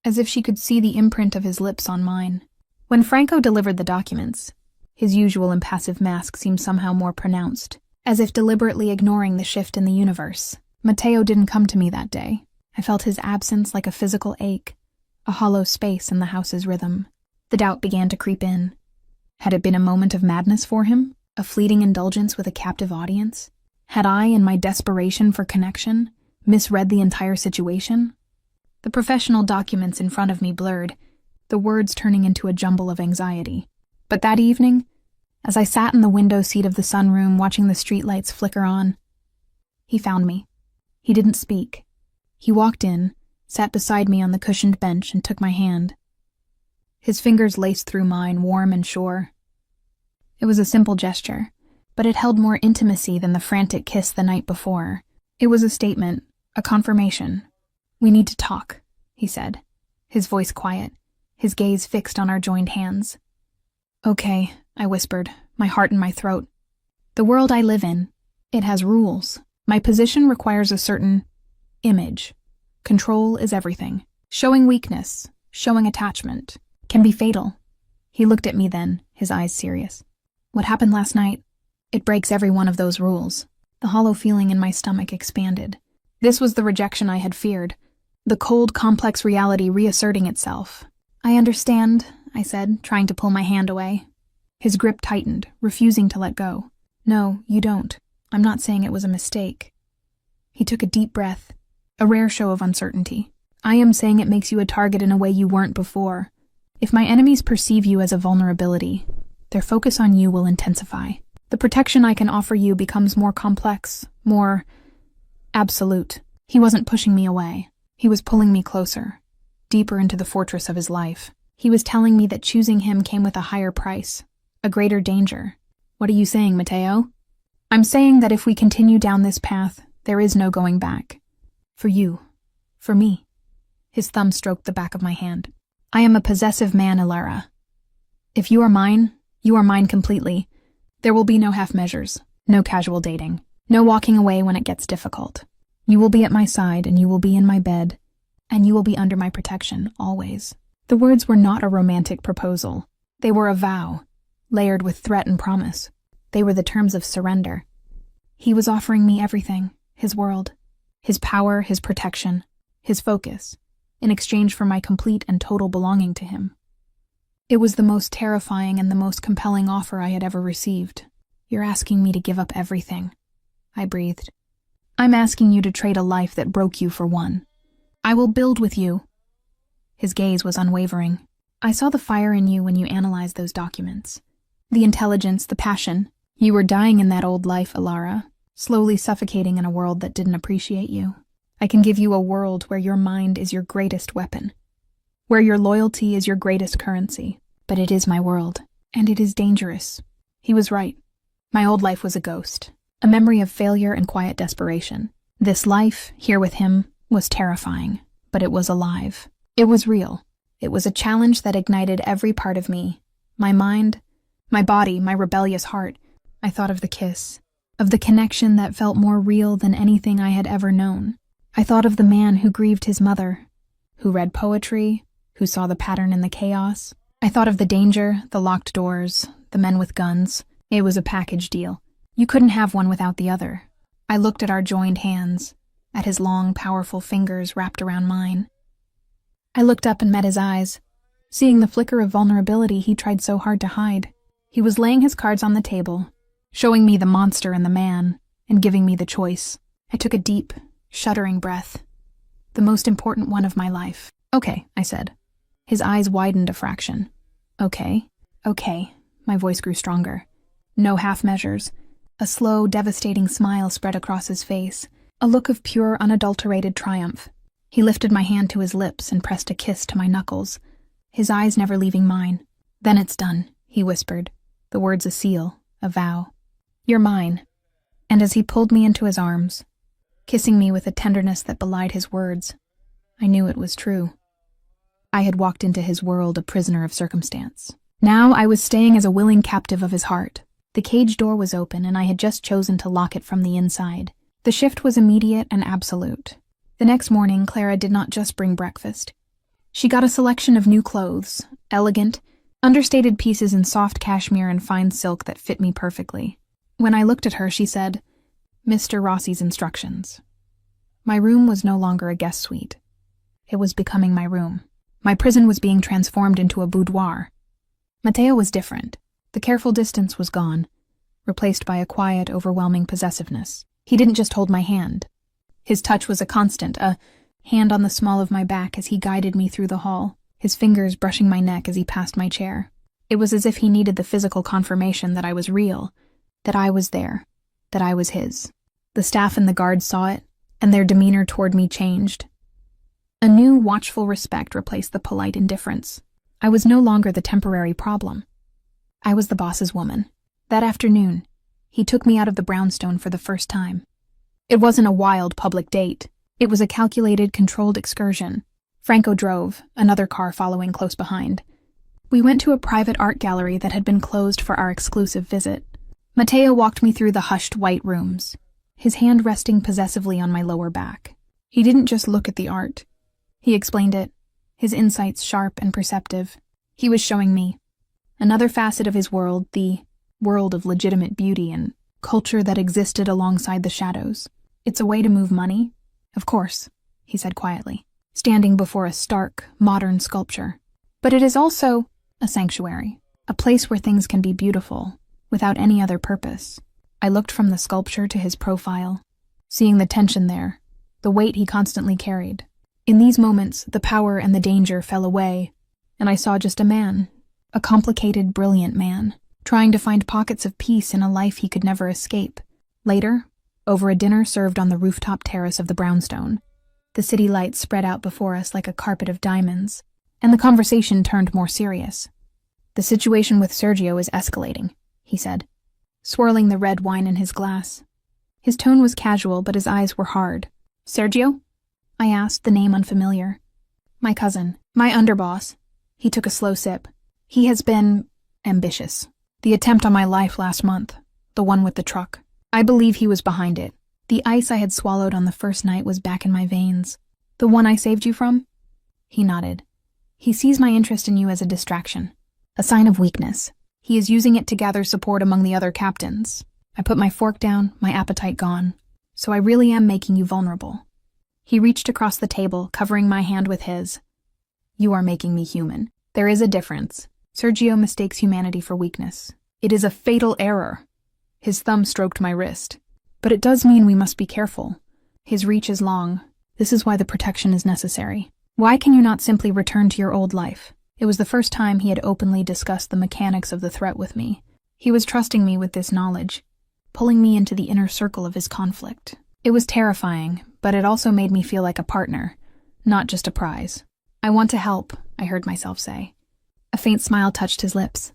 as if she could see the imprint of his lips on mine. When Franco delivered the documents, his usual impassive mask seemed somehow more pronounced, as if deliberately ignoring the shift in the universe. Matteo didn't come to me that day. I felt his absence like a physical ache, a hollow space in the house's rhythm. The doubt began to creep in. Had it been a moment of madness for him? A fleeting indulgence with a captive audience? Had I, in my desperation for connection, misread the entire situation? The professional documents in front of me blurred, the words turning into a jumble of anxiety. But that evening, As I sat in the window seat of the sunroom watching the streetlights flicker on, he found me. He didn't speak. He walked in, sat beside me on the cushioned bench, and took my hand. His fingers laced through mine, warm and sure. It was a simple gesture, but it held more intimacy than the frantic kiss the night before. It was a statement, a confirmation. "We need to talk," he said, his voice quiet, his gaze fixed on our joined hands. "Okay," I whispered, my heart in my throat. "The world I live in, it has rules. My position requires a certain image. Control is everything. Showing weakness, showing attachment, can be fatal." He looked at me then, his eyes serious. "What happened last night? It breaks every one of those rules." The hollow feeling in my stomach expanded. This was the rejection I had feared, the cold, complex reality reasserting itself. "I understand," I said, trying to pull my hand away. His grip tightened, refusing to let go. "No, you don't. I'm not saying it was a mistake." He took a deep breath, a rare show of uncertainty. "I am saying it makes you a target in a way you weren't before. If my enemies perceive you as a vulnerability, their focus on you will intensify. The protection I can offer you becomes more complex, more absolute." He wasn't pushing me away. He was pulling me closer, deeper into the fortress of his life. He was telling me that choosing him came with a higher price, a greater danger. "What are you saying, Mateo?" "I'm saying that if we continue down this path, there is no going back. For you. For me." His thumb stroked the back of my hand. "I am a possessive man, Ilara. If you are mine completely. There will be no half measures, no casual dating, no walking away when it gets difficult. You will be at my side, and you will be in my bed, and you will be under my protection, always." The words were not a romantic proposal. They were a vow, layered with threat and promise. They were the terms of surrender. He was offering me everything, his world, his power, his protection, his focus, in exchange for my complete and total belonging to him. It was the most terrifying and the most compelling offer I had ever received. "You're asking me to give up everything," I breathed. "I'm asking you to trade a life that broke you for one. I will build with you." His gaze was unwavering. "I saw the fire in you when you analyzed those documents. The intelligence, the passion. You were dying in that old life, Ilara, slowly suffocating in a world that didn't appreciate you. I can give you a world where your mind is your greatest weapon, where your loyalty is your greatest currency. But it is my world, and it is dangerous." He was right. My old life was a ghost, a memory of failure and quiet desperation. This life, here with him, was terrifying, but it was alive. It was real. It was a challenge that ignited every part of me. My mind, my body, my rebellious heart. I thought of the kiss, of the connection that felt more real than anything I had ever known. I thought of the man who grieved his mother, who read poetry, who saw the pattern in the chaos. I thought of the danger, the locked doors, the men with guns. It was a package deal. You couldn't have one without the other. I looked at our joined hands, at his long, powerful fingers wrapped around mine. I looked up and met his eyes, seeing the flicker of vulnerability he tried so hard to hide. He was laying his cards on the table, showing me the monster and the man, and giving me the choice. I took a deep, shuddering breath. The most important one of my life. "Okay," I said. His eyes widened a fraction. Okay. My voice grew stronger. No half measures. A slow, devastating smile spread across his face, a look of pure, unadulterated triumph. He lifted my hand to his lips and pressed a kiss to my knuckles, his eyes never leaving mine. "Then it's done," he whispered, the words a seal, a vow. "You're mine." And as he pulled me into his arms, kissing me with a tenderness that belied his words, I knew it was true. I had walked into his world a prisoner of circumstance. Now I was staying as a willing captive of his heart. The cage door was open, and I had just chosen to lock it from the inside. The shift was immediate and absolute. The next morning, Clara did not just bring breakfast. She got a selection of new clothes, elegant, understated pieces in soft cashmere and fine silk that fit me perfectly. When I looked at her, she said, "Mr. Rossi's instructions." My room was no longer a guest suite. It was becoming my room. My prison was being transformed into a boudoir. Mateo was different. The careful distance was gone, replaced by a quiet, overwhelming possessiveness. He didn't just hold my hand. His touch was a constant, a hand on the small of my back as he guided me through the hall, his fingers brushing my neck as he passed my chair. It was as if he needed the physical confirmation that I was real, that I was there, that I was his. The staff and the guards saw it, and their demeanor toward me changed. A new, watchful respect replaced the polite indifference. I was no longer the temporary problem. I was the boss's woman. That afternoon, he took me out of the brownstone for the first time. It wasn't a wild public date. It was a calculated, controlled excursion. Franco drove, another car following close behind. We went to a private art gallery that had been closed for our exclusive visit. Matteo walked me through the hushed white rooms, his hand resting possessively on my lower back. He didn't just look at the art. He explained it, his insights sharp and perceptive. He was showing me another facet of his world, the world of legitimate beauty and culture that existed alongside the shadows. It's a way to move money? Of course, he said quietly, standing before a stark, modern sculpture. But it is also a sanctuary, a place where things can be beautiful, without any other purpose. I looked from the sculpture to his profile, seeing the tension there, the weight he constantly carried. In these moments, the power and the danger fell away, and I saw just a man, a complicated, brilliant man, trying to find pockets of peace in a life he could never escape. Later, over a dinner served on the rooftop terrace of the brownstone, the city lights spread out before us like a carpet of diamonds, and the conversation turned more serious. "The situation with Sergio is escalating," he said, swirling the red wine in his glass. His tone was casual, but his eyes were hard. "Sergio?" I asked, the name unfamiliar. "My cousin, my underboss." He took a slow sip. "He has been ambitious. The attempt on my life last month, the one with the truck. I believe he was behind it. The ice I had swallowed on the first night was back in my veins. The one I saved you from?" He nodded. "He sees my interest in you as a distraction, a sign of weakness. He is using it to gather support among the other captains. I put my fork down, my appetite gone. So I really am making you vulnerable." He reached across the table, covering my hand with his. "You are making me human. There is a difference. Sergio mistakes humanity for weakness. It is a fatal error." His thumb stroked my wrist. "But it does mean we must be careful. His reach is long. This is why the protection is necessary. Why can you not simply return to your old life?" It was the first time he had openly discussed the mechanics of the threat with me. He was trusting me with this knowledge, pulling me into the inner circle of his conflict. It was terrifying, but it also made me feel like a partner, not just a prize. "I want to help," I heard myself say. A faint smile touched his lips.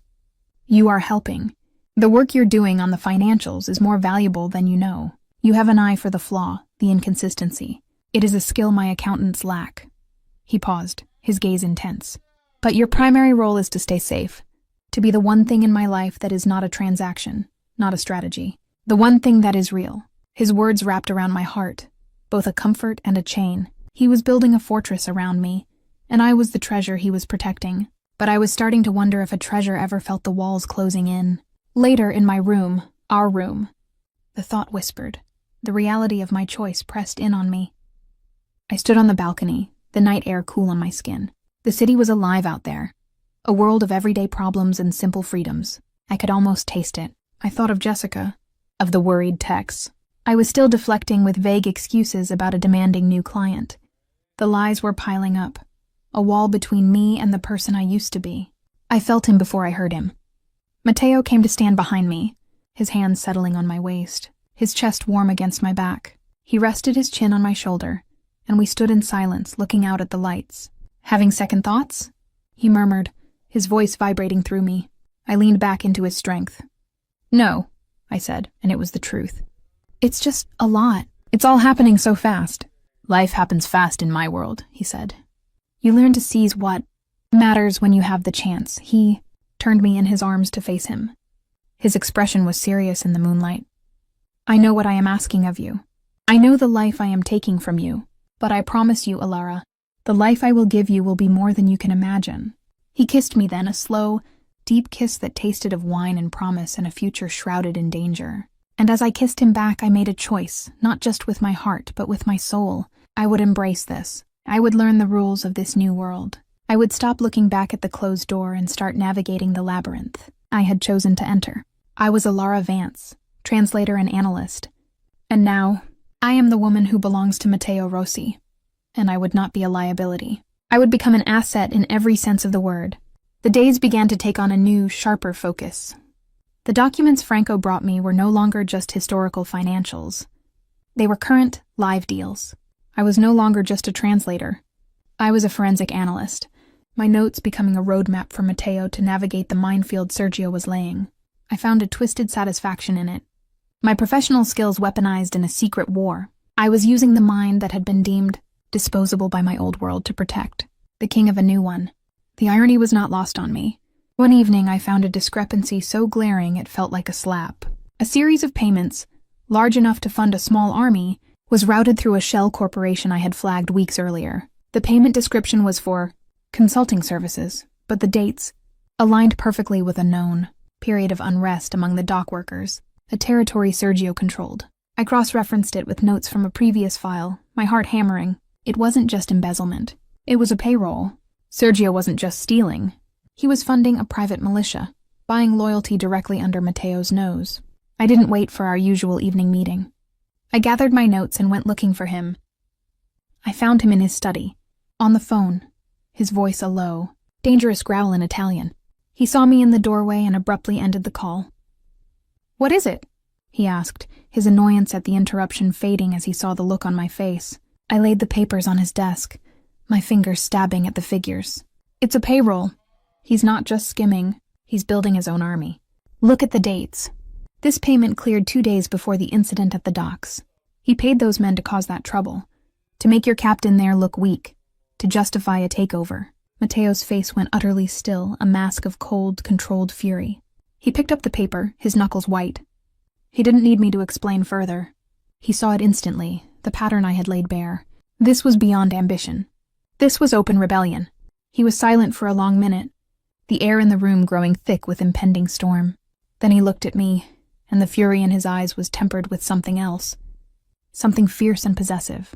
"You are helping. The work you're doing on the financials is more valuable than you know. You have an eye for the flaw, the inconsistency. It is a skill my accountants lack." He paused, his gaze intense. "But your primary role is to stay safe, to be the one thing in my life that is not a transaction, not a strategy. The one thing that is real." His words wrapped around my heart, both a comfort and a chain. He was building a fortress around me, and I was the treasure he was protecting. But I was starting to wonder if a treasure ever felt the walls closing in. Later, in my room, our room, the thought whispered. The reality of my choice pressed in on me. I stood on the balcony, the night air cool on my skin. The city was alive out there, a world of everyday problems and simple freedoms. I could almost taste it. I thought of Jessica, of the worried texts. I was still deflecting with vague excuses about a demanding new client. The lies were piling up, a wall between me and the person I used to be. I felt him before I heard him. Matteo came to stand behind me, his hands settling on my waist, his chest warm against my back. He rested his chin on my shoulder, and we stood in silence, looking out at the lights. "Having second thoughts?" he murmured, his voice vibrating through me. I leaned back into his strength. "No," I said, and it was the truth. "It's just a lot. It's all happening so fast." "Life happens fast in my world," he said. "You learn to seize what matters when you have the chance." He turned me in his arms to face him. His expression was serious in the moonlight. "I know what I am asking of you. I know the life I am taking from you. But I promise you, Alara, the life I will give you will be more than you can imagine." He kissed me then, a slow, deep kiss that tasted of wine and promise and a future shrouded in danger. And as I kissed him back, I made a choice, not just with my heart, but with my soul. I would embrace this. I would learn the rules of this new world. I would stop looking back at the closed door and start navigating the labyrinth I had chosen to enter. I was Alara Vance, translator and analyst. And now, I am the woman who belongs to Matteo Rossi, and I would not be a liability. I would become an asset in every sense of the word. The days began to take on a new, sharper focus. The documents Franco brought me were no longer just historical financials. They were current, live deals. I was no longer just a translator. I was a forensic analyst, my notes becoming a roadmap for Matteo to navigate the minefield Sergio was laying. I found a twisted satisfaction in it. My professional skills weaponized in a secret war. I was using the mind that had been deemed disposable by my old world to protect the king of a new one. The irony was not lost on me. One evening I found a discrepancy so glaring it felt like a slap. A series of payments, large enough to fund a small army, was routed through a shell corporation I had flagged weeks earlier. The payment description was for consulting services, but the dates aligned perfectly with a known period of unrest among the dock workers, a territory Sergio controlled. I cross-referenced it with notes from a previous file, my heart hammering. It wasn't just embezzlement. It was a payroll. Sergio wasn't just stealing. He was funding a private militia, buying loyalty directly under Matteo's nose. I didn't wait for our usual evening meeting. I gathered my notes and went looking for him. I found him in his study, on the phone, his voice a low, dangerous growl in Italian. He saw me in the doorway and abruptly ended the call. "What is it?" he asked, his annoyance at the interruption fading as he saw the look on my face. I laid the papers on his desk, my fingers stabbing at the figures. "It's a payroll. He's not just skimming, he's building his own army. Look at the dates. This payment cleared 2 days before the incident at the docks. He paid those men to cause that trouble, to make your captain there look weak, to justify a takeover." Matteo's face went utterly still, a mask of cold, controlled fury. He picked up the paper, his knuckles white. He didn't need me to explain further. He saw it instantly, the pattern I had laid bare. This was beyond ambition. This was open rebellion. He was silent for a long minute, the air in the room growing thick with impending storm. Then he looked at me, and the fury in his eyes was tempered with something else. Something fierce and possessive.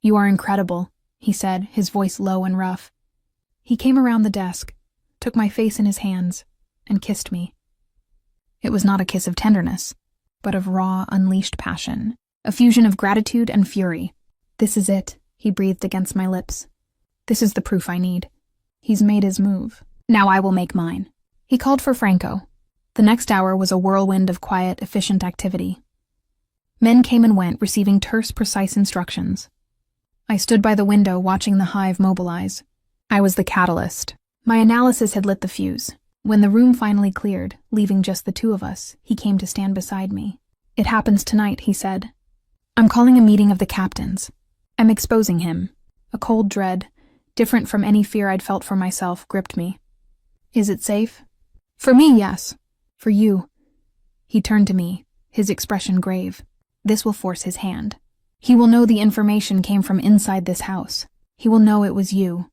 "You are incredible," he said, his voice low and rough. He came around the desk, took my face in his hands, and kissed me. It was not a kiss of tenderness, but of raw, unleashed passion, a fusion of gratitude and fury. "This is it," he breathed against my lips. "This is the proof I need. He's made his move. Now I will make mine." He called for Franco. The next hour was a whirlwind of quiet, efficient activity. Men came and went, receiving terse, precise instructions. I stood by the window watching the hive mobilize. I was the catalyst. My analysis had lit the fuse. When the room finally cleared, leaving just the two of us, he came to stand beside me. "It happens tonight," he said. "I'm calling a meeting of the captains. I'm exposing him." A cold dread, different from any fear I'd felt for myself, gripped me. "Is it safe?" "For me, yes. For you." He turned to me, his expression grave. "This will force his hand. He will know the information came from inside this house. He will know it was you."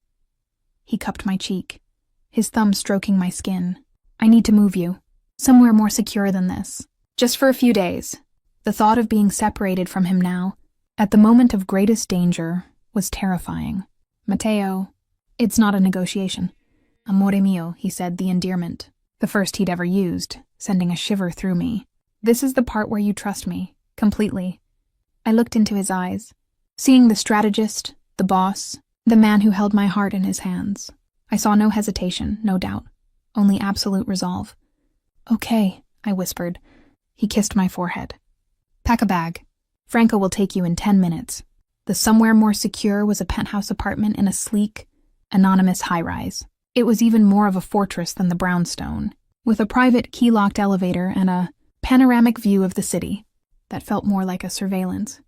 He cupped my cheek, his thumb stroking my skin. "I need to move you, somewhere more secure than this. Just for a few days." The thought of being separated from him now, at the moment of greatest danger, was terrifying. "Matteo, it's not a negotiation." "Amore mio," he said, the endearment, the first he'd ever used, sending a shiver through me. "This is the part where you trust me, completely." I looked into his eyes, seeing the strategist, the boss, the man who held my heart in his hands. I saw no hesitation, no doubt, only absolute resolve. "Okay," I whispered. He kissed my forehead. "Pack a bag. Franco will take you in 10 minutes. The somewhere more secure was a penthouse apartment in a sleek, anonymous high-rise. It was even more of a fortress than the brownstone, with a private key-locked elevator and a panoramic view of the city that felt more like a surveillance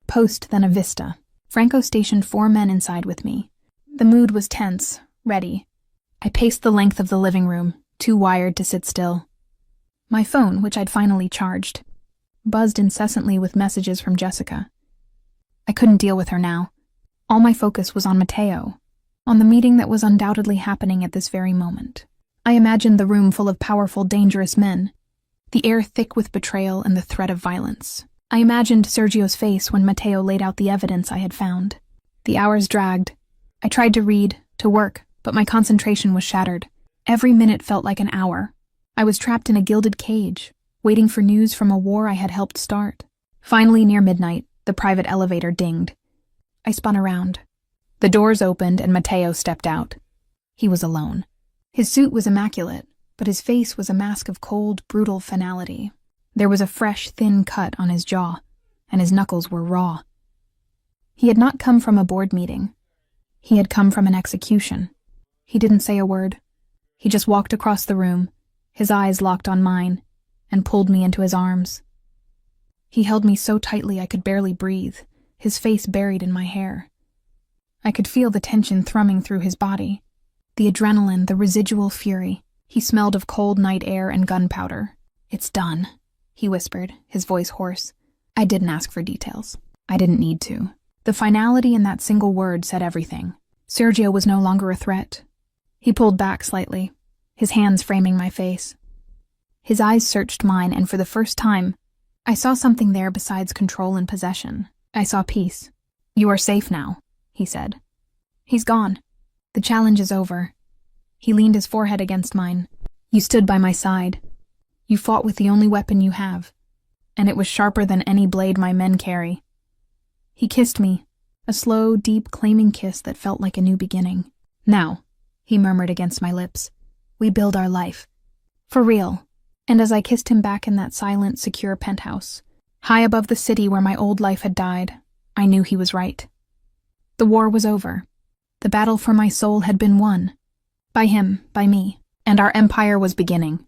post than a vista. Franco stationed 4 men inside with me. The mood was tense, ready. I paced the length of the living room, too wired to sit still. My phone, which I'd finally charged, buzzed incessantly with messages from Jessica. I couldn't deal with her now. All my focus was on Matteo, on the meeting that was undoubtedly happening at this very moment. I imagined the room full of powerful, dangerous men, the air thick with betrayal and the threat of violence. I imagined Sergio's face when Matteo laid out the evidence I had found. The hours dragged. I tried to read, to work, but my concentration was shattered. Every minute felt like an hour. I was trapped in a gilded cage, waiting for news from a war I had helped start. Finally, near midnight, the private elevator dinged. I spun around. The doors opened and Matteo stepped out. He was alone. His suit was immaculate, but his face was a mask of cold, brutal finality. There was a fresh, thin cut on his jaw, and his knuckles were raw. He had not come from a board meeting. He had come from an execution. He didn't say a word. He just walked across the room, his eyes locked on mine, and pulled me into his arms. He held me so tightly I could barely breathe, his face buried in my hair. I could feel the tension thrumming through his body, the adrenaline, the residual fury. He smelled of cold night air and gunpowder. "It's done," he whispered, his voice hoarse. I didn't ask for details. I didn't need to. The finality in that single word said everything. Sergio was no longer a threat. He pulled back slightly, his hands framing my face. His eyes searched mine, and for the first time, I saw something there besides control and possession. I saw peace. "You are safe now," he said. "He's gone. The challenge is over." He leaned his forehead against mine. "You stood by my side. You fought with the only weapon you have, and it was sharper than any blade my men carry." He kissed me, a slow, deep, claiming kiss that felt like a new beginning. "Now," he murmured against my lips, "we build our life. For real." And as I kissed him back in that silent, secure penthouse, high above the city where my old life had died, I knew he was right. The war was over. The battle for my soul had been won. By him, by me, and our empire was beginning.